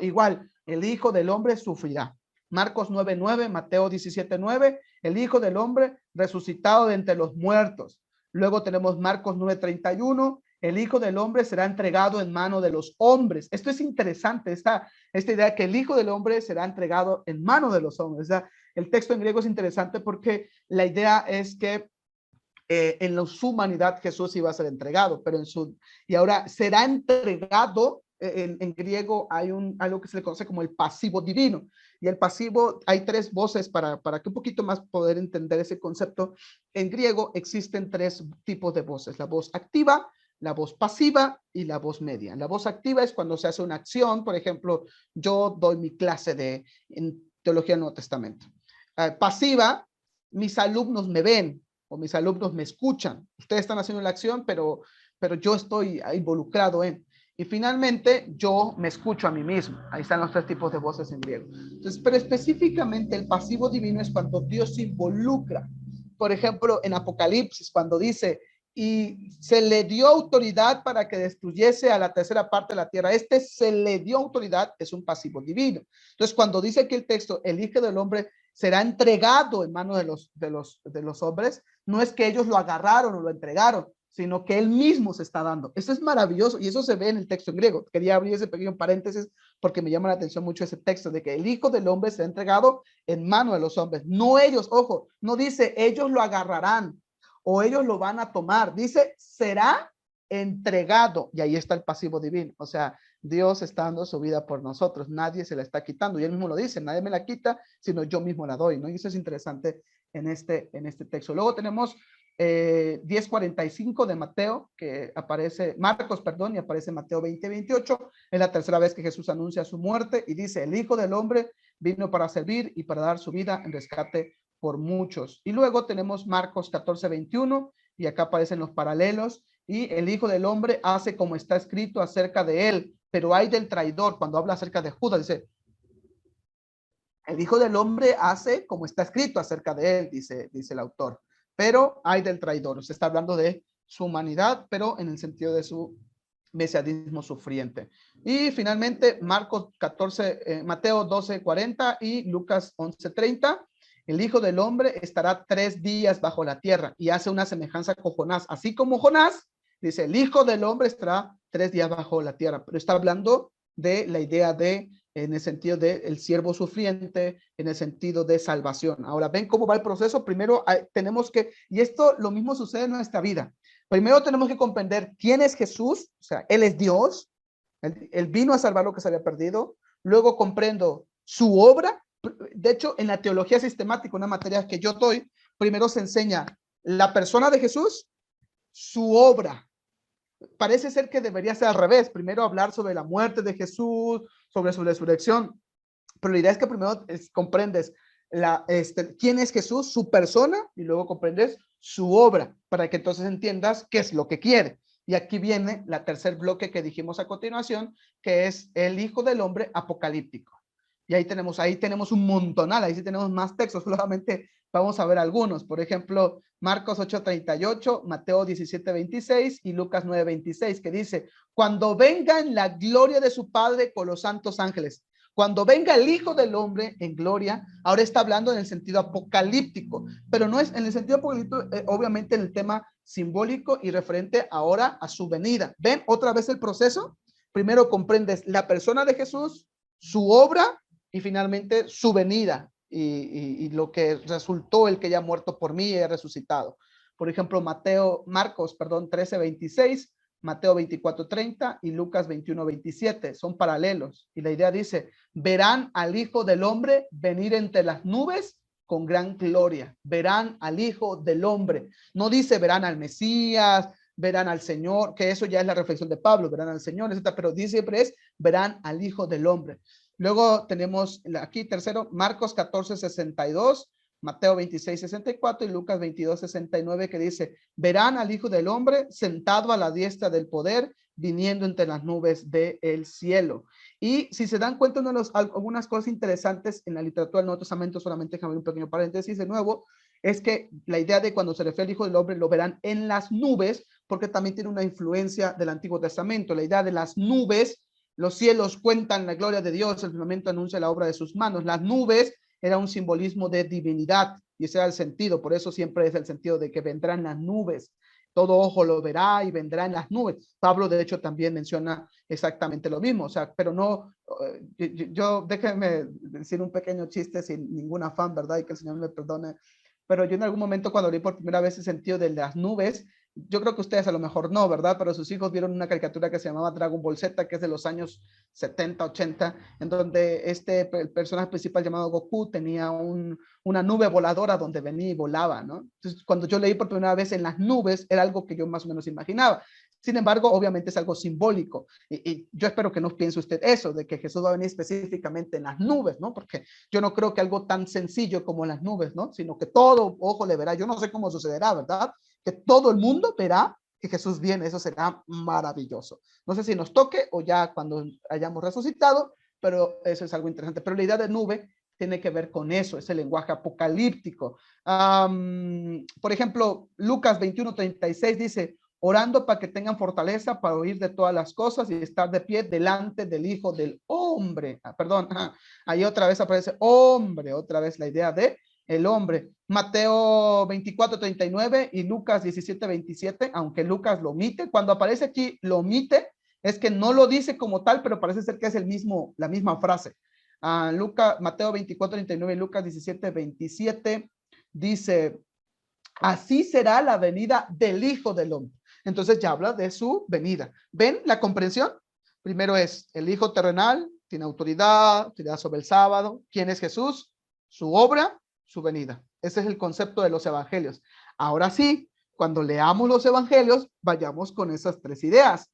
igual, el Hijo del Hombre sufrirá. Marcos 9:9, Mateo 17:9, el Hijo del Hombre resucitado de entre los muertos. Luego tenemos Marcos 9:31, el Hijo del Hombre será entregado en mano de los hombres. Esto es interesante, esta idea que el Hijo del Hombre será entregado en mano de los hombres. O sea, el texto en griego es interesante porque la idea es que en su humanidad Jesús iba a ser entregado, pero y ahora será entregado. En griego hay algo que se le conoce como el pasivo divino, y el pasivo, hay tres voces para que un poquito más poder entender ese concepto. En griego existen tres tipos de voces: la voz activa, la voz pasiva y la voz media. La voz activa es cuando se hace una acción. Por ejemplo, yo doy mi clase en Teología del Nuevo Testamento. Pasiva, mis alumnos me ven o mis alumnos me escuchan. Ustedes están haciendo la acción, pero yo estoy involucrado en. Y finalmente, yo me escucho a mí mismo. Ahí están los tres tipos de voces en griego. Entonces, pero específicamente el pasivo divino es cuando Dios se involucra. Por ejemplo, en Apocalipsis, cuando dice, y se le dio autoridad para que destruyese a la tercera parte de la tierra. Se le dio autoridad, es un pasivo divino. Entonces, cuando dice aquí el texto, el Hijo del Hombre será entregado en manos de los hombres, no es que ellos lo agarraron o lo entregaron, sino que él mismo se está dando. Eso es maravilloso y eso se ve en el texto en griego. Quería abrir ese pequeño paréntesis porque me llama la atención mucho ese texto de que el Hijo del Hombre será entregado en manos de los hombres. No ellos, ojo, no dice ellos lo agarrarán o ellos lo van a tomar. Dice será entregado, y ahí está el pasivo divino. O sea, Dios está dando su vida por nosotros, nadie se la está quitando, y él mismo lo dice, nadie me la quita, sino yo mismo la doy, ¿no? Y eso es interesante en este texto. Luego tenemos 10:45 de Mateo, que aparece, Marcos, perdón, y aparece Mateo 20:28, es la tercera vez que Jesús anuncia su muerte, y dice, el Hijo del Hombre vino para servir y para dar su vida en rescate por muchos. Y luego tenemos Marcos 14:21, y acá aparecen los paralelos, y el Hijo del Hombre hace como está escrito acerca de él, pero hay del traidor. Cuando habla acerca de Judas, dice, el Hijo del Hombre hace como está escrito acerca de él, dice el autor, pero hay del traidor. Se está hablando de su humanidad, pero en el sentido de su mesianismo sufriente. Y finalmente, Marcos 14, Mateo 12:40 y Lucas 11:30. El Hijo del Hombre estará 3 días bajo la tierra, y hace una semejanza con Jonás. Así como Jonás, dice, el Hijo del Hombre estará 3 días bajo la tierra, pero está hablando de la idea de, en el sentido de el siervo sufriente, en el sentido de salvación. Ahora, ven cómo va el proceso. Primero tenemos que, y esto lo mismo sucede en nuestra vida. Primero tenemos que comprender quién es Jesús, o sea, él es Dios, él vino a salvar lo que se había perdido. Luego comprendo su obra. De hecho, en la teología sistemática, una materia que yo doy, primero se enseña la persona de Jesús, su obra. Parece ser que debería ser al revés, primero hablar sobre la muerte de Jesús, sobre su resurrección, pero la idea es que primero comprendes quién es Jesús, su persona, y luego comprendes su obra, para que entonces entiendas qué es lo que quiere. Y aquí viene la tercer bloque que dijimos a continuación, que es el Hijo del Hombre apocalíptico. Y ahí tenemos un montonal, ahí sí tenemos más textos, solamente vamos a ver algunos. Por ejemplo, Marcos 8:38, Mateo 17:26 y Lucas 9:26, que dice, cuando venga en la gloria de su Padre con los santos ángeles, cuando venga el Hijo del Hombre en gloria. Ahora está hablando en el sentido apocalíptico, pero no es en el sentido apocalíptico, obviamente en el tema simbólico y referente ahora a su venida. ¿Ven otra vez el proceso? Primero comprendes la persona de Jesús, su obra, y finalmente su venida y lo que resultó el que haya muerto por mí y haya resucitado. Por ejemplo, Marcos 13:26, Mateo 24:30 y Lucas 21:27 son paralelos. Y la idea dice, verán al Hijo del Hombre venir entre las nubes con gran gloria. Verán al Hijo del Hombre. No dice verán al Mesías, verán al Señor, que eso ya es la reflexión de Pablo, verán al Señor, etc. Pero dice siempre verán al Hijo del Hombre. Luego tenemos aquí tercero, Marcos 14:62, Mateo 26:64 y Lucas 22:69, que dice, verán al Hijo del Hombre sentado a la diestra del poder, viniendo entre las nubes del cielo. Y si se dan cuenta, algunas cosas interesantes en la literatura del Nuevo Testamento, solamente déjame ver un pequeño paréntesis de nuevo, es que la idea de cuando se refiere al Hijo del Hombre, lo verán en las nubes, porque también tiene una influencia del Antiguo Testamento. La idea de las nubes, los cielos cuentan la gloria de Dios, el firmamento anuncia la obra de sus manos. Las nubes era un simbolismo de divinidad, y ese era el sentido, por eso siempre es el sentido de que vendrán las nubes. Todo ojo lo verá y vendrá en las nubes. Pablo, de hecho, también menciona exactamente lo mismo. O sea, pero no, déjenme decir un pequeño chiste sin ningún afán, ¿verdad? Y que el Señor me perdone. Pero yo en algún momento, cuando leí por primera vez el sentido de las nubes, yo creo que ustedes a lo mejor no, ¿verdad? Pero sus hijos vieron una caricatura que se llamaba Dragon Ball Z, que es de los años 70, 80, en donde el personaje principal llamado Goku tenía una nube voladora donde venía y volaba, ¿no? Entonces, cuando yo leí por primera vez en las nubes, era algo que yo más o menos imaginaba. Sin embargo, obviamente es algo simbólico. Y yo espero que no piense usted eso, de que Jesús va a venir específicamente en las nubes, ¿no? Porque yo no creo que algo tan sencillo como las nubes, ¿no? Sino que todo ojo le verá. Yo no sé cómo sucederá, ¿verdad? Que todo el mundo verá que Jesús viene. Eso será maravilloso. No sé si nos toque o ya cuando hayamos resucitado, pero eso es algo interesante. Pero la idea de nube tiene que ver con eso, es el lenguaje apocalíptico. Por ejemplo, Lucas 21:36 dice, orando para que tengan fortaleza para oír de todas las cosas y estar de pie delante del Hijo del Hombre. Perdón, ahí otra vez aparece hombre, otra vez la idea de el hombre. Mateo 24:39 y Lucas 17:27, aunque Lucas lo omite, cuando aparece aquí lo omite, es que no lo dice como tal, pero parece ser que es la misma frase. Mateo 24:39 y Lucas 17:27 dice, así será la venida del Hijo del Hombre. Entonces ya habla de su venida. ¿Ven la comprensión? Primero es el Hijo terrenal, tiene autoridad sobre el sábado. ¿Quién es Jesús? Su obra, su venida. Ese es el concepto de los evangelios. Ahora sí, cuando leamos los evangelios, vayamos con esas tres ideas.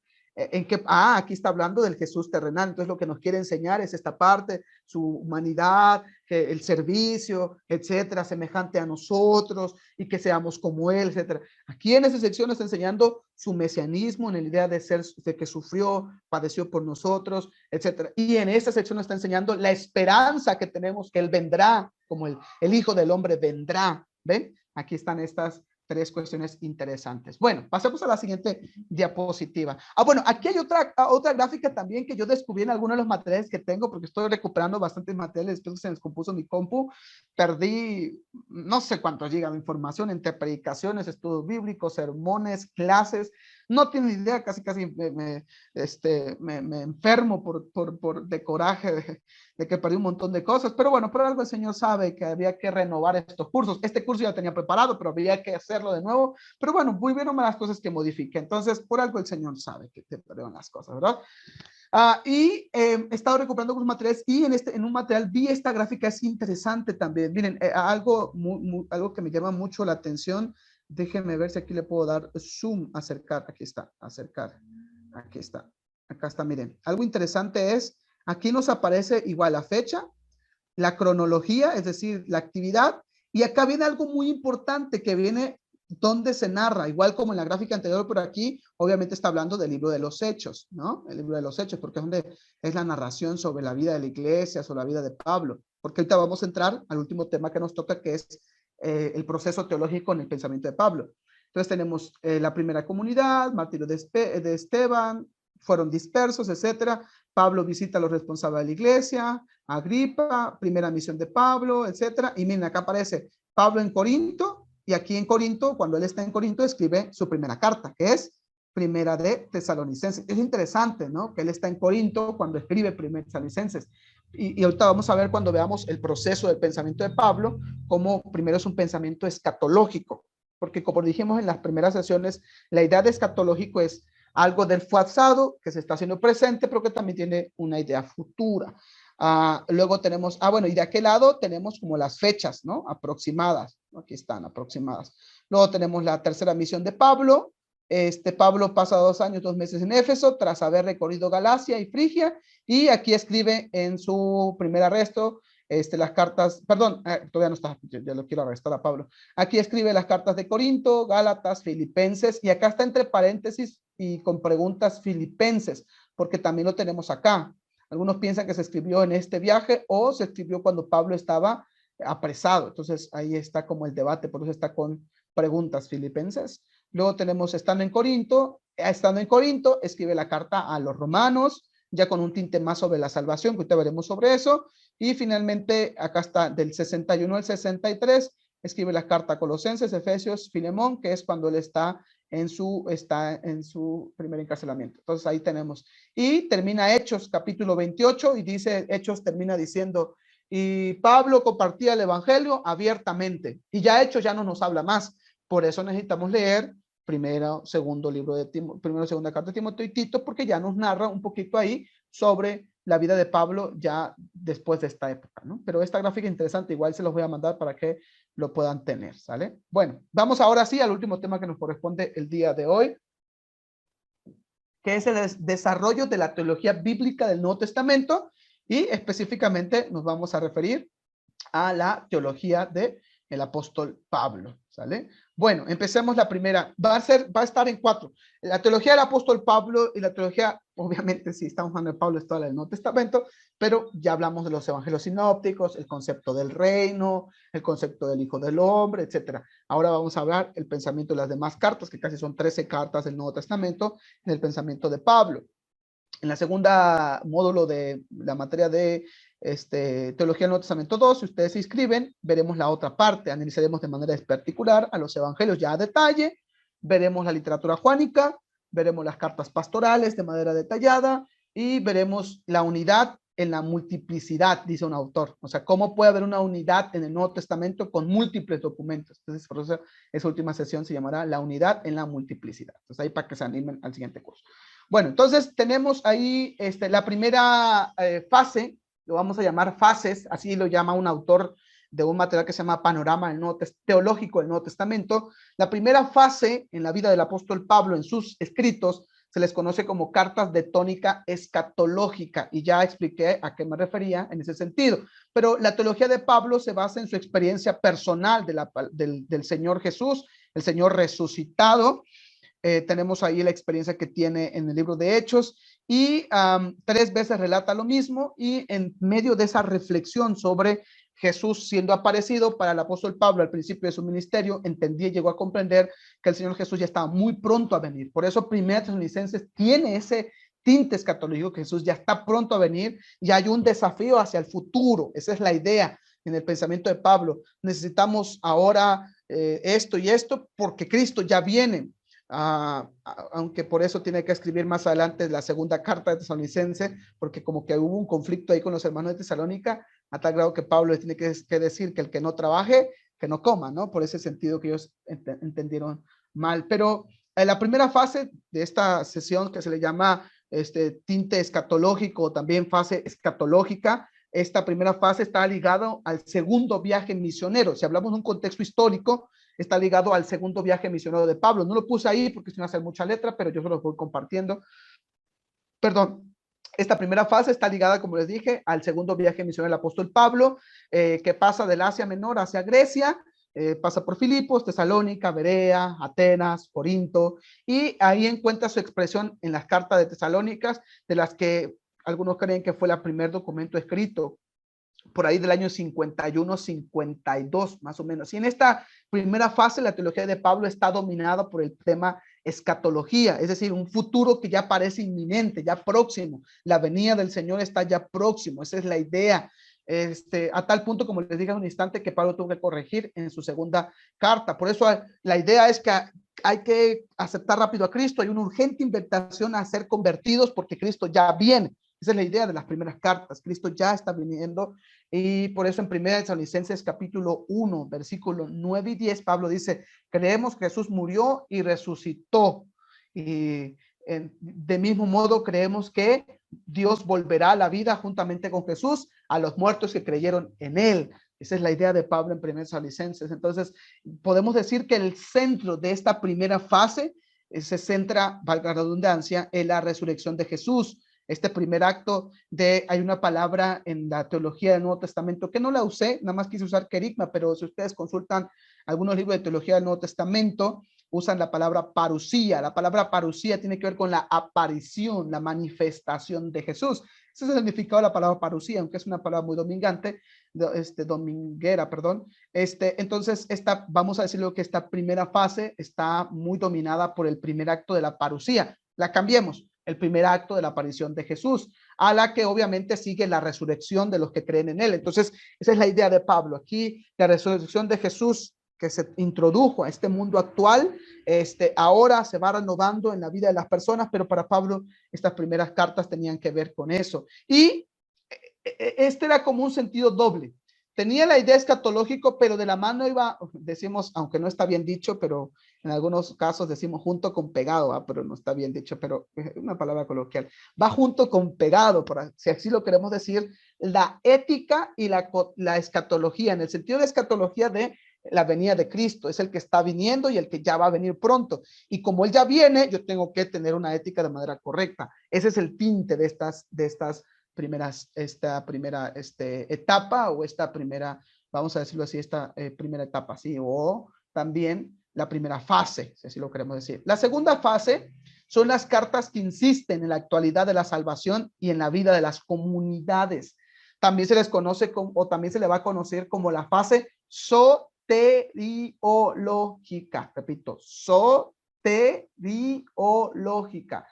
Aquí está hablando del Jesús terrenal. Entonces lo que nos quiere enseñar es esta parte, su humanidad, el servicio, etcétera, semejante a nosotros y que seamos como él, etcétera. Aquí en esa sección está enseñando su mesianismo, en la idea de que sufrió, padeció por nosotros, etcétera. Y en esta sección está enseñando la esperanza que tenemos, que él vendrá, como el Hijo del Hombre vendrá. ¿Ven? Aquí están estas tres cuestiones interesantes. Bueno, pasemos a la siguiente diapositiva. Bueno, aquí hay otra gráfica también que yo descubrí en algunos de los materiales que tengo, porque estoy recuperando bastantes materiales después que se descompuso mi compu. Perdí no sé cuántos gigas de información entre predicaciones, estudios bíblicos, sermones, clases. No tienen idea, casi me enfermo de coraje de que perdí un montón de cosas, pero bueno, por algo el Señor sabe que había que renovar estos cursos. Este curso ya lo tenía preparado, pero había que hacerlo de nuevo, pero bueno, muy bien las cosas que modifiqué. Entonces, por algo el Señor sabe que te perdieron las cosas, ¿verdad? He estado recuperando algunos materiales y en un material vi esta gráfica, es interesante también. Miren, algo que me llama mucho la atención. Déjenme ver si aquí le puedo dar zoom, acercar. Aquí está, acercar. Aquí está. Acá está, miren. Algo interesante es, aquí nos aparece igual la fecha, la cronología, es decir, la actividad. Y acá viene algo muy importante que viene donde se narra, igual como en la gráfica anterior, pero aquí obviamente está hablando del libro de los Hechos, ¿no? El libro de los Hechos, porque es donde es la narración sobre la vida de la iglesia, sobre la vida de Pablo. Porque ahorita vamos a entrar al último tema que nos toca, que es el proceso teológico en el pensamiento de Pablo. Entonces tenemos la primera comunidad, martirio de Esteban, fueron dispersos, etcétera. Pablo visita a los responsables de la iglesia, Agripa, primera misión de Pablo, etcétera. Y miren, acá aparece Pablo en Corinto, y aquí en Corinto, cuando él está en Corinto, escribe su primera carta, que es primera de Tesalonicenses. Es interesante, ¿no? Que él está en Corinto cuando escribe primera de Tesalonicenses. Y ahorita vamos a ver, cuando veamos el proceso del pensamiento de Pablo, cómo primero es un pensamiento escatológico, porque como dijimos en las primeras sesiones, la idea de escatológico es algo del pasado que se está haciendo presente, pero que también tiene una idea futura. Luego tenemos, bueno, y de aquel lado tenemos como las fechas, ¿no? Aproximadas, aquí están, aproximadas. Luego tenemos la tercera misión de Pablo, Pablo pasa 2 años, 2 meses en Éfeso, tras haber recorrido Galacia y Frigia, y aquí escribe en su primer arresto, las cartas, perdón, todavía no está, ya lo quiero arrestar a Pablo. Aquí escribe las cartas de Corinto, Gálatas, Filipenses, y acá está entre paréntesis y con preguntas Filipenses, porque también lo tenemos acá. Algunos piensan que se escribió en este viaje o se escribió cuando Pablo estaba apresado. Entonces ahí está como el debate, por eso está con preguntas Filipenses. Luego tenemos estando en Corinto, escribe la carta a los romanos, ya con un tinte más sobre la salvación, que ahorita veremos sobre eso. Y finalmente, acá está del 61 al 63, escribe la carta a Colosenses, Efesios, Filemón, que es cuando él está en su primer encarcelamiento. Entonces ahí tenemos. Y termina Hechos, capítulo 28, y dice, Hechos termina diciendo, y Pablo compartía el evangelio abiertamente. Y ya Hechos ya no nos habla más. Por eso necesitamos leer primero, segundo libro de primero, segunda carta de Timoteo y Tito, porque ya nos narra un poquito ahí sobre la vida de Pablo ya después de esta época, ¿no? Pero esta gráfica interesante, igual se los voy a mandar para que lo puedan tener, ¿sale? Bueno, vamos ahora sí al último tema que nos corresponde el día de hoy, que es el desarrollo de la teología bíblica del Nuevo Testamento, y específicamente nos vamos a referir a la teología del apóstol Pablo, ¿sale? Bueno, empecemos la primera. Va a estar en 4. La teología del apóstol Pablo y la teología, obviamente, si estamos hablando de Pablo, es toda la del Nuevo Testamento, pero ya hablamos de los evangelios sinópticos, el concepto del reino, el concepto del Hijo del Hombre, etcétera. Ahora vamos a hablar el pensamiento de las demás cartas, que casi son 13 cartas del Nuevo Testamento, en el pensamiento de Pablo. En la segunda módulo de la materia de Teología del Nuevo Testamento 2, si ustedes se inscriben, veremos la otra parte, analizaremos de manera particular a los evangelios ya a detalle, veremos la literatura juánica, veremos las cartas pastorales de manera detallada y veremos la unidad en la multiplicidad, dice un autor. O sea, cómo puede haber una unidad en el Nuevo Testamento con múltiples documentos. Entonces, por eso esa última sesión se llamará la unidad en la multiplicidad. Entonces, ahí para que se animen al siguiente curso. Bueno, entonces tenemos ahí la primera fase, lo vamos a llamar fases, así lo llama un autor de un material que se llama Panorama del Nuevo Teológico del Nuevo Testamento. La primera fase en la vida del apóstol Pablo, en sus escritos, se les conoce como cartas de tónica escatológica, y ya expliqué a qué me refería en ese sentido. Pero la teología de Pablo se basa en su experiencia personal del Señor Jesús, el Señor resucitado. Tenemos ahí la experiencia que tiene en el libro de Hechos, y 3 veces relata lo mismo, y en medio de esa reflexión sobre Jesús siendo aparecido para el apóstol Pablo al principio de su ministerio, entendía y llegó a comprender que el Señor Jesús ya estaba muy pronto a venir. Por eso Primera Tesalonicenses tiene ese tinte escatológico, que Jesús ya está pronto a venir y hay un desafío hacia el futuro. Esa es la idea en el pensamiento de Pablo. Necesitamos ahora esto y esto porque Cristo ya viene. Aunque por eso tiene que escribir más adelante la segunda carta de Tesalonicense, porque como que hubo un conflicto ahí con los hermanos de Tesalónica, a tal grado que Pablo les tiene que decir que el que no trabaje, que no coma, ¿no? Por ese sentido que ellos entendieron mal. Pero en la primera fase de esta sesión, que se le llama tinte escatológico, o también fase escatológica, esta primera fase está ligado al segundo viaje misionero. Si hablamos de un contexto histórico, está ligado al segundo viaje misionero de Pablo. No lo puse ahí porque si no hace mucha letra, pero yo se los voy compartiendo. Perdón. Esta primera fase está ligada, como les dije, al segundo viaje misionero del apóstol Pablo, que pasa del Asia Menor hacia Grecia, pasa por Filipos, Tesalónica, Berea, Atenas, Corinto, y ahí encuentra su expresión en las cartas de Tesalónicas, de las que algunos creen que fue el primer documento escrito por ahí del año 51, 52, más o menos. Y en esta primera fase, la teología de Pablo está dominada por el tema escatología, es decir, un futuro que ya parece inminente, ya próximo. La venida del Señor está ya próximo, esa es la idea. A tal punto, como les dije hace un instante, que Pablo tuvo que corregir en su segunda carta. Por eso la idea es que hay que aceptar rápido a Cristo, hay una urgente invitación a ser convertidos porque Cristo ya viene. Esa es la idea de las primeras cartas. Cristo ya está viniendo, y por eso en 1 Tesalonicenses capítulo 1, versículos 9 y 10, Pablo dice: creemos que Jesús murió y resucitó. Y de mismo modo creemos que Dios volverá a la vida juntamente con Jesús a los muertos que creyeron en él. Esa es la idea de Pablo en 1 Tesalonicenses. Entonces, podemos decir que el centro de esta primera fase se centra, valga la redundancia, en la resurrección de Jesús. Este primer acto hay una palabra en la teología del Nuevo Testamento que no la usé, nada más quise usar querigma, pero si ustedes consultan algunos libros de teología del Nuevo Testamento, usan la palabra parusía. La palabra parusía tiene que ver con la aparición, la manifestación de Jesús. Ese es el significado de la palabra parusía, aunque es una palabra muy dominguera, perdón. Entonces, vamos a decirlo que esta primera fase está muy dominada por el primer acto de la parusía. La cambiemos, el primer acto de la aparición de Jesús, a la que obviamente sigue la resurrección de los que creen en él. Entonces, esa es la idea de Pablo. Aquí, la resurrección de Jesús que se introdujo a este mundo actual, ahora se va renovando en la vida de las personas, pero para Pablo estas primeras cartas tenían que ver con eso. Y este era como un sentido doble. Tenía la idea escatológico, pero de la mano iba, decimos, aunque no está bien dicho, pero en algunos casos decimos junto con pegado, pero no está bien dicho, pero es una palabra coloquial. Va junto con pegado, si así lo queremos decir, la ética y la escatología, en el sentido de escatología de la venida de Cristo. Es el que está viniendo y el que ya va a venir pronto. Y como él ya viene, yo tengo que tener una ética de manera correcta. Ese es el tinte de estas esta primera etapa, o esta primera, vamos a decirlo así, esta primera etapa, sí, o también la primera fase, si así lo queremos decir. La segunda fase son las cartas que insisten en la actualidad de la salvación y en la vida de las comunidades. También se les conoce o también se le va a conocer como la fase soteriológica. Repito, soteriológica.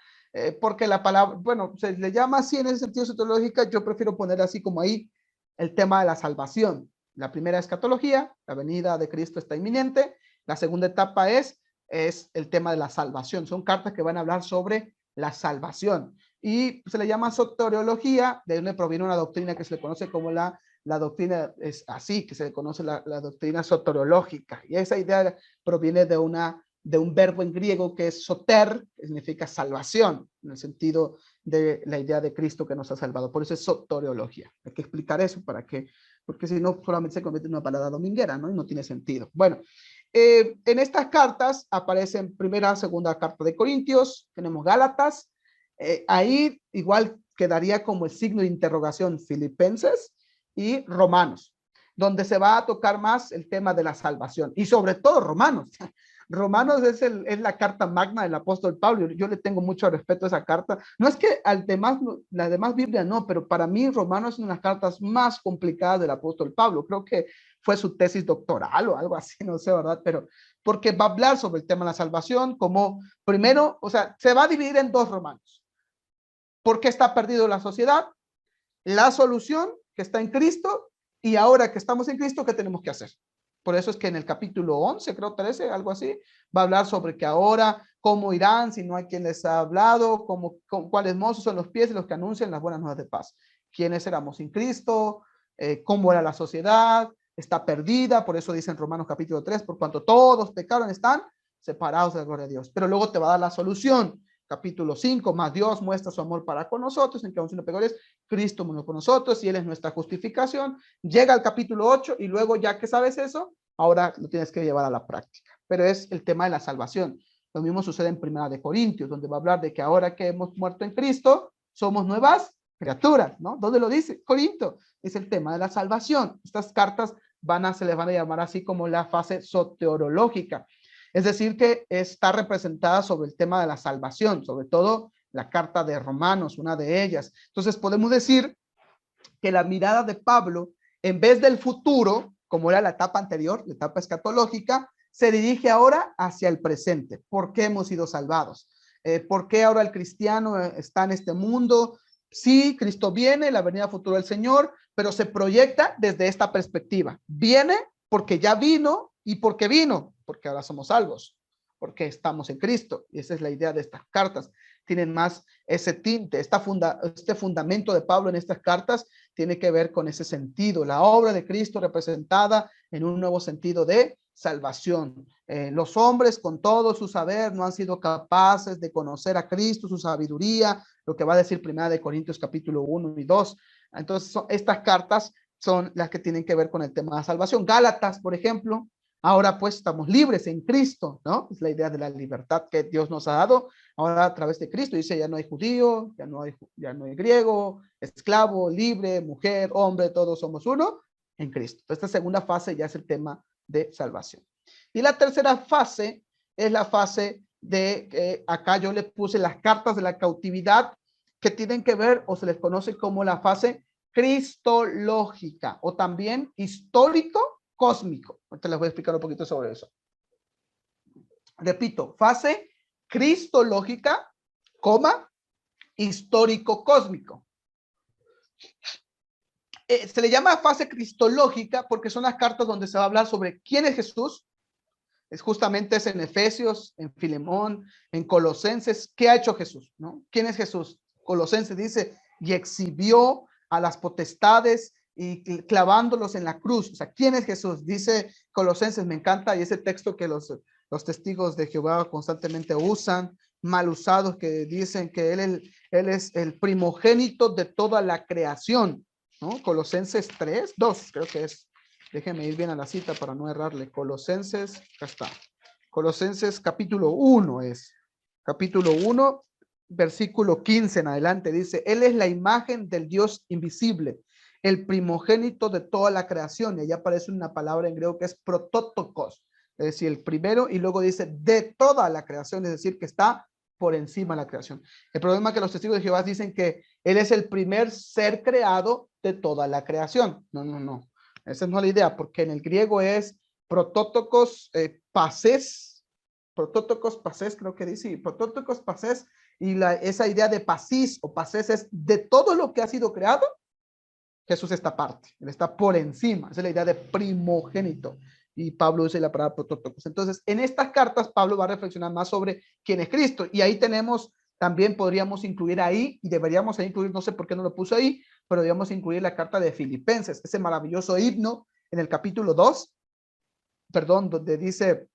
Porque la palabra, bueno, se le llama así en ese sentido soteriológica. Yo prefiero poner así como ahí el tema de la salvación. La primera escatología, la venida de Cristo está inminente. La segunda etapa es el tema de la salvación. Son cartas que van a hablar sobre la salvación. Y se le llama soteriología, de donde proviene una doctrina que se le conoce como la doctrina, es así, que se le conoce la doctrina soteriológica. Y esa idea proviene de un verbo en griego que es soter, que significa salvación, en el sentido de la idea de Cristo que nos ha salvado. Por eso es soteriología. Hay que explicar eso porque si no solamente se convierte en una palabra dominguera, ¿no? Y no tiene sentido. Bueno, en estas cartas aparecen primera, segunda carta de Corintios, tenemos Gálatas, ahí igual quedaría como el signo de interrogación Filipenses y Romanos, donde se va a tocar más el tema de la salvación, y sobre todo Romanos. Romanos es la carta magna del apóstol Pablo. Yo le tengo mucho respeto a esa carta. No es que la demás Biblia no, pero para mí Romanos es una de las cartas más complicadas del apóstol Pablo. Creo que fue su tesis doctoral o algo así, no sé, ¿verdad? Pero porque va a hablar sobre el tema de la salvación, como primero, o sea, se va a dividir en dos Romanos. ¿Por qué está perdido la sociedad? La solución que está en Cristo, y ahora que estamos en Cristo, ¿qué tenemos que hacer? Por eso es que en el capítulo 11, creo 13, algo así, va a hablar sobre que ahora, cómo irán si no hay quien les ha hablado, cuáles mozos son los pies y los que anuncian las buenas nuevas de paz. ¿Quiénes éramos sin Cristo? ¿Cómo era la sociedad? Está perdida, por eso dice en Romanos capítulo 3, por cuanto todos pecaron, están separados de la gloria de Dios. Pero luego te va a dar la solución. Capítulo 5, más Dios muestra su amor para con nosotros, en que aún siendo pecadores, Cristo murió por nosotros y Él es nuestra justificación. Llega al capítulo 8 y luego, ya que sabes eso, ahora lo tienes que llevar a la práctica. Pero es el tema de la salvación. Lo mismo sucede en Primera de Corintios, donde va a hablar de que ahora que hemos muerto en Cristo, somos nuevas criaturas, ¿no? ¿Dónde lo dice? Corinto. Es el tema de la salvación. Estas cartas se les van a llamar así como la fase soteriológica. Es decir, que está representada sobre el tema de la salvación, sobre todo la carta de Romanos, una de ellas. Entonces podemos decir que la mirada de Pablo, en vez del futuro, como era la etapa anterior, la etapa escatológica, se dirige ahora hacia el presente. ¿Por qué hemos sido salvados? ¿Por qué ahora el cristiano está en este mundo? Sí, Cristo viene, la venida futura del Señor, pero se proyecta desde esta perspectiva. Viene porque ya vino, y porque vino, porque ahora somos salvos, porque estamos en Cristo. Y esa es la idea de estas cartas. Tienen más ese tinte, este fundamento de Pablo en estas cartas tiene que ver con ese sentido, la obra de Cristo representada en un nuevo sentido de salvación. Los hombres con todo su saber no han sido capaces de conocer a Cristo, su sabiduría, lo que va a decir Primera de Corintios capítulo 1 y 2. Entonces estas cartas son las que tienen que ver con el tema de la salvación. Gálatas, por ejemplo, Ahora pues estamos libres en Cristo, ¿no? Es la idea de la libertad que Dios nos ha dado. Ahora a través de Cristo dice, ya no hay judío, ya no hay griego, esclavo, libre, mujer, hombre, todos somos uno en Cristo. Esta segunda fase ya es el tema de salvación. Y la tercera fase es la fase de, acá yo le puse las cartas de la cautividad que tienen que ver o se les conoce como la fase cristológica o también histórico-cósmico. Ahorita les voy a explicar un poquito sobre eso. Repito, fase cristológica, histórico-cósmico. Se le llama fase cristológica porque son las cartas donde se va a hablar sobre quién es Jesús. Es justamente en Efesios, en Filemón, en Colosenses. ¿Qué ha hecho Jesús? ¿No? ¿Quién es Jesús? Colosenses dice, y exhibió a las potestades y clavándolos en la cruz. O sea, ¿quién es Jesús? Dice Colosenses, me encanta, y ese texto que los testigos de Jehová constantemente usan, mal usados, que dicen que él es el primogénito de toda la creación, ¿no? Colosenses 3, 2, creo que es. Déjenme ir bien a la cita para no errarle. Colosenses, acá está. Colosenses capítulo 1 es. Capítulo 1, versículo 15 en adelante. Dice, Él es la imagen del Dios invisible, el primogénito de toda la creación. Y allá aparece una palabra en griego que es protótokos. Es decir, el primero, y luego dice de toda la creación, es decir, que está por encima de la creación. El problema es que los testigos de Jehová dicen que Él es el primer ser creado de toda la creación. No, no, no. Esa no es la idea, porque en el griego es protótokos pases, creo que dice, protótokos pases, y esa idea de pasis o pases es de todo lo que ha sido creado, Jesús está aparte, Él está por encima, esa es la idea de primogénito, y Pablo usa la palabra protótokos. Entonces, en estas cartas, Pablo va a reflexionar más sobre quién es Cristo, y ahí tenemos, también podríamos incluir ahí, y deberíamos incluir, no sé por qué no lo puso ahí, pero debemos incluir la carta de Filipenses, ese maravilloso himno en el capítulo 2, perdón, donde dice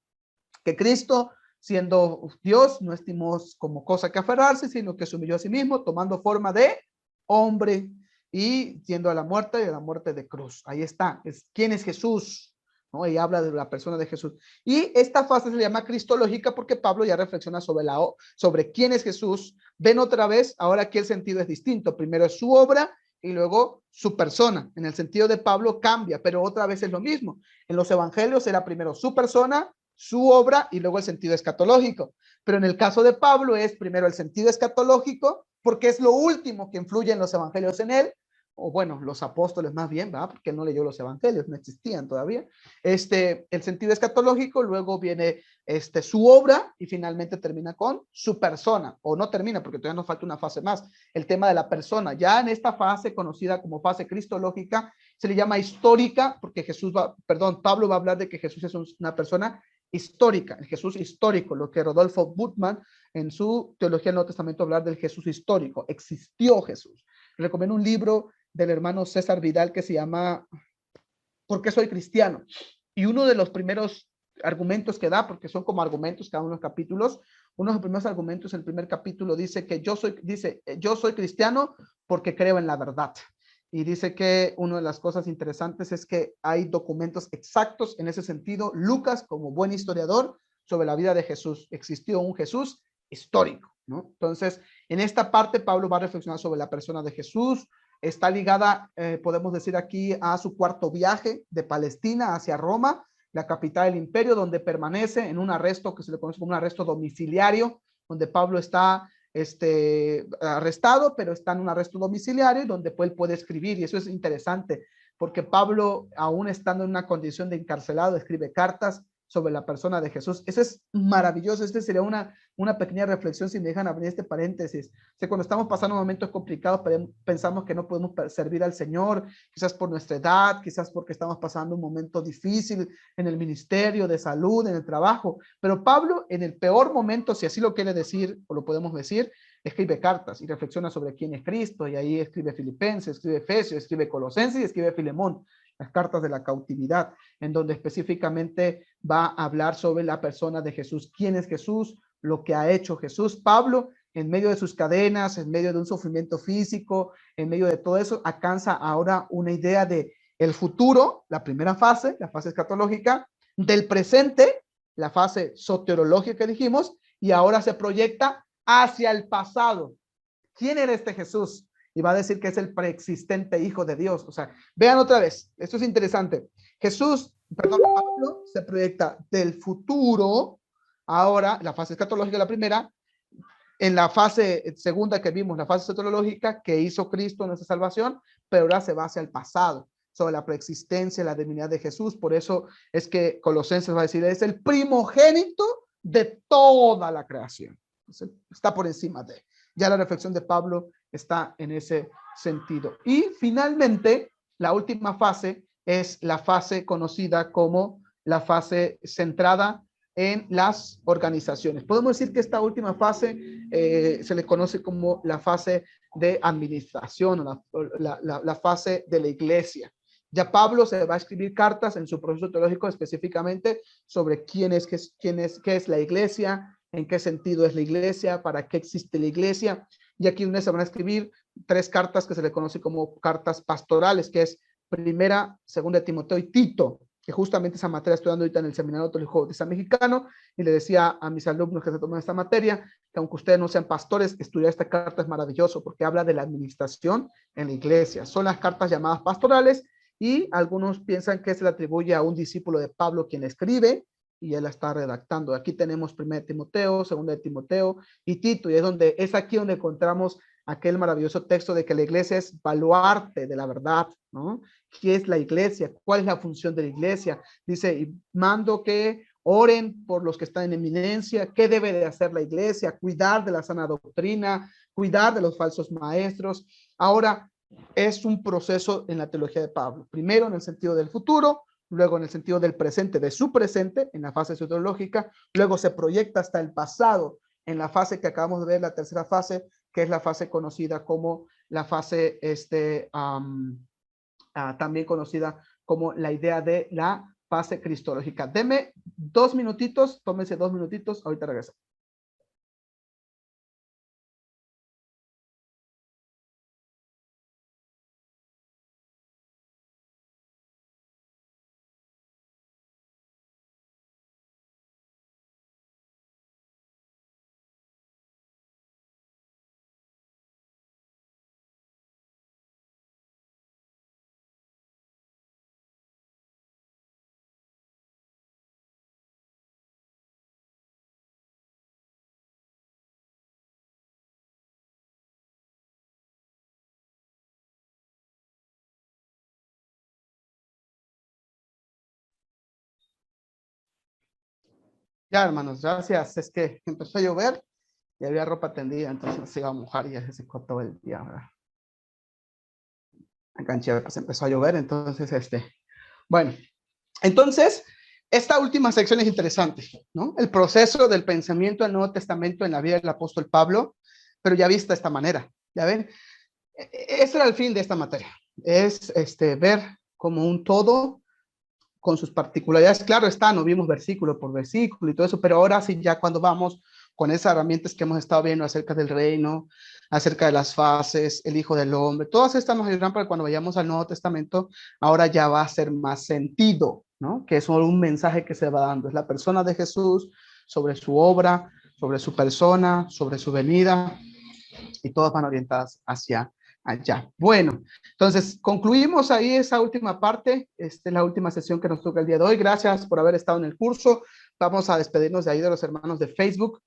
que Cristo, siendo Dios, no estimó como cosa que aferrarse, sino que se humilló a sí mismo, tomando forma de hombre y yendo a la muerte y a la muerte de cruz. Ahí está, ¿quién es Jesús? ¿No? Y habla de la persona de Jesús. Y esta fase se llama cristológica porque Pablo ya reflexiona sobre quién es Jesús. Ven otra vez, ahora aquí el sentido es distinto. Primero es su obra y luego su persona. En el sentido de Pablo cambia, pero otra vez es lo mismo. En los evangelios era primero su persona, su obra y luego el sentido escatológico. Pero en el caso de Pablo es primero el sentido escatológico porque es lo último que influye en los evangelios en él, o bueno, los apóstoles más bien, ¿verdad? Porque él no leyó los evangelios, no existían todavía. El sentido escatológico, luego viene su obra y finalmente termina con su persona, o no termina porque todavía nos falta una fase más, el tema de la persona. Ya en esta fase conocida como fase cristológica se le llama histórica porque Pablo va a hablar de que Jesús es una persona histórica, el Jesús histórico, lo que Rodolfo Bultmann en su Teología del Nuevo Testamento hablar del Jesús histórico, existió Jesús. Recomiendo un libro del hermano César Vidal que se llama ¿Por qué soy cristiano? Y uno de los primeros argumentos que da, porque son como argumentos cada uno de los capítulos, uno de los primeros argumentos en el primer capítulo dice que yo soy cristiano porque creo en la verdad. Y dice que una de las cosas interesantes es que hay documentos exactos en ese sentido. Lucas, como buen historiador, sobre la vida de Jesús. Existió un Jesús histórico, ¿no? Entonces, en esta parte, Pablo va a reflexionar sobre la persona de Jesús. Está ligada, podemos decir aquí, a su cuarto viaje de Palestina hacia Roma, la capital del imperio, donde permanece en un arresto que se le conoce como un arresto domiciliario, donde Pablo está arrestado, pero está en un arresto domiciliario donde él puede escribir, y eso es interesante, porque Pablo, aún estando en una condición de encarcelado, escribe cartas sobre la persona de Jesús. Eso es maravilloso. Este sería una pequeña reflexión, si me dejan abrir este paréntesis. O sea, cuando estamos pasando momentos complicados, pensamos que no podemos servir al Señor, quizás por nuestra edad, quizás porque estamos pasando un momento difícil en el ministerio de salud, en el trabajo. Pero Pablo, en el peor momento, si así lo quiere decir, o lo podemos decir, escribe cartas y reflexiona sobre quién es Cristo, y ahí escribe Filipenses, escribe Efesios, escribe Colosenses y escribe Filemón, las cartas de la cautividad, en donde específicamente va a hablar sobre la persona de Jesús, quién es Jesús, lo que ha hecho Jesús. Pablo, en medio de sus cadenas, en medio de un sufrimiento físico, en medio de todo eso, alcanza ahora una idea de el futuro, la primera fase, la fase escatológica, del presente, la fase soteriológica que dijimos, y ahora se proyecta hacia el pasado. ¿Quién era este Jesús? Y va a decir que es el preexistente Hijo de Dios. O sea, vean otra vez, esto es interesante. Pablo se proyecta del futuro, ahora, la fase escatológica, la primera, en la fase segunda que vimos, la fase soteriológica que hizo Cristo en nuestra salvación, pero ahora se va hacia el pasado, sobre la preexistencia, la divinidad de Jesús. Por eso es que Colosenses va a decir, es el primogénito de toda la creación. Entonces, está por encima de. Ya la reflexión de Pablo está en ese sentido. Y finalmente, la última fase es la fase conocida como la fase centrada en las organizaciones. Podemos decir que esta última fase se le conoce como la fase de administración, la fase de la iglesia. Ya Pablo se va a escribir cartas en su proceso teológico específicamente sobre qué es la iglesia, en qué sentido es la iglesia, para qué existe la iglesia. Y aquí se van a escribir 3 cartas que se le conoce como cartas pastorales, que es primera, segunda de Timoteo y Tito, que justamente esa materia estoy dando ahorita en el Seminario Teológico Bautista Mexicano, y le decía a mis alumnos que se toman esta materia, que aunque ustedes no sean pastores, estudiar esta carta es maravilloso, porque habla de la administración en la iglesia. Son las cartas llamadas pastorales, y algunos piensan que se le atribuye a un discípulo de Pablo quien escribe, y él la está redactando. Aquí tenemos 1 Timoteo, 2 de Timoteo y Tito, y es aquí donde encontramos aquel maravilloso texto de que la iglesia es baluarte de la verdad, ¿no? ¿Qué es la iglesia? ¿Cuál es la función de la iglesia? Dice, y mando que oren por los que están en eminencia. ¿Qué debe de hacer la iglesia? Cuidar de la sana doctrina, cuidar de los falsos maestros. Ahora, es un proceso en la teología de Pablo. Primero en el sentido del futuro, luego en el sentido del presente, de su presente, en la fase soteriológica, luego se proyecta hasta el pasado, en la fase que acabamos de ver, la tercera fase, que es la fase conocida como la fase, también conocida como la idea de la fase cristológica. Deme 2 minutitos, tómense 2 minutitos, ahorita regreso. Ya, hermanos, gracias. Es que empezó a llover y había ropa tendida, entonces se iba a mojar y ya se secó todo el día, ¿verdad? Acá en Chiapas empezó a llover, entonces, bueno, entonces, esta última sección es interesante, ¿no? El proceso del pensamiento del Nuevo Testamento en la vida del apóstol Pablo, pero ya vista de esta manera, ¿ya ven? Ese era el fin de esta materia, es ver como un todo con sus particularidades. Claro está, no vimos versículo por versículo y todo eso, pero ahora sí, ya cuando vamos con esas herramientas que hemos estado viendo acerca del reino, acerca de las fases, el Hijo del Hombre, todas estas nos ayudarán para cuando vayamos al Nuevo Testamento, ahora ya va a ser más sentido, ¿no? Que es solo un mensaje que se va dando, es la persona de Jesús, sobre su obra, sobre su persona, sobre su venida, y todas van orientadas hacia allá. Bueno, entonces concluimos ahí esa última parte, la última sesión que nos toca el día de hoy. Gracias por haber estado en el curso. Vamos a despedirnos de ahí de los hermanos de Facebook.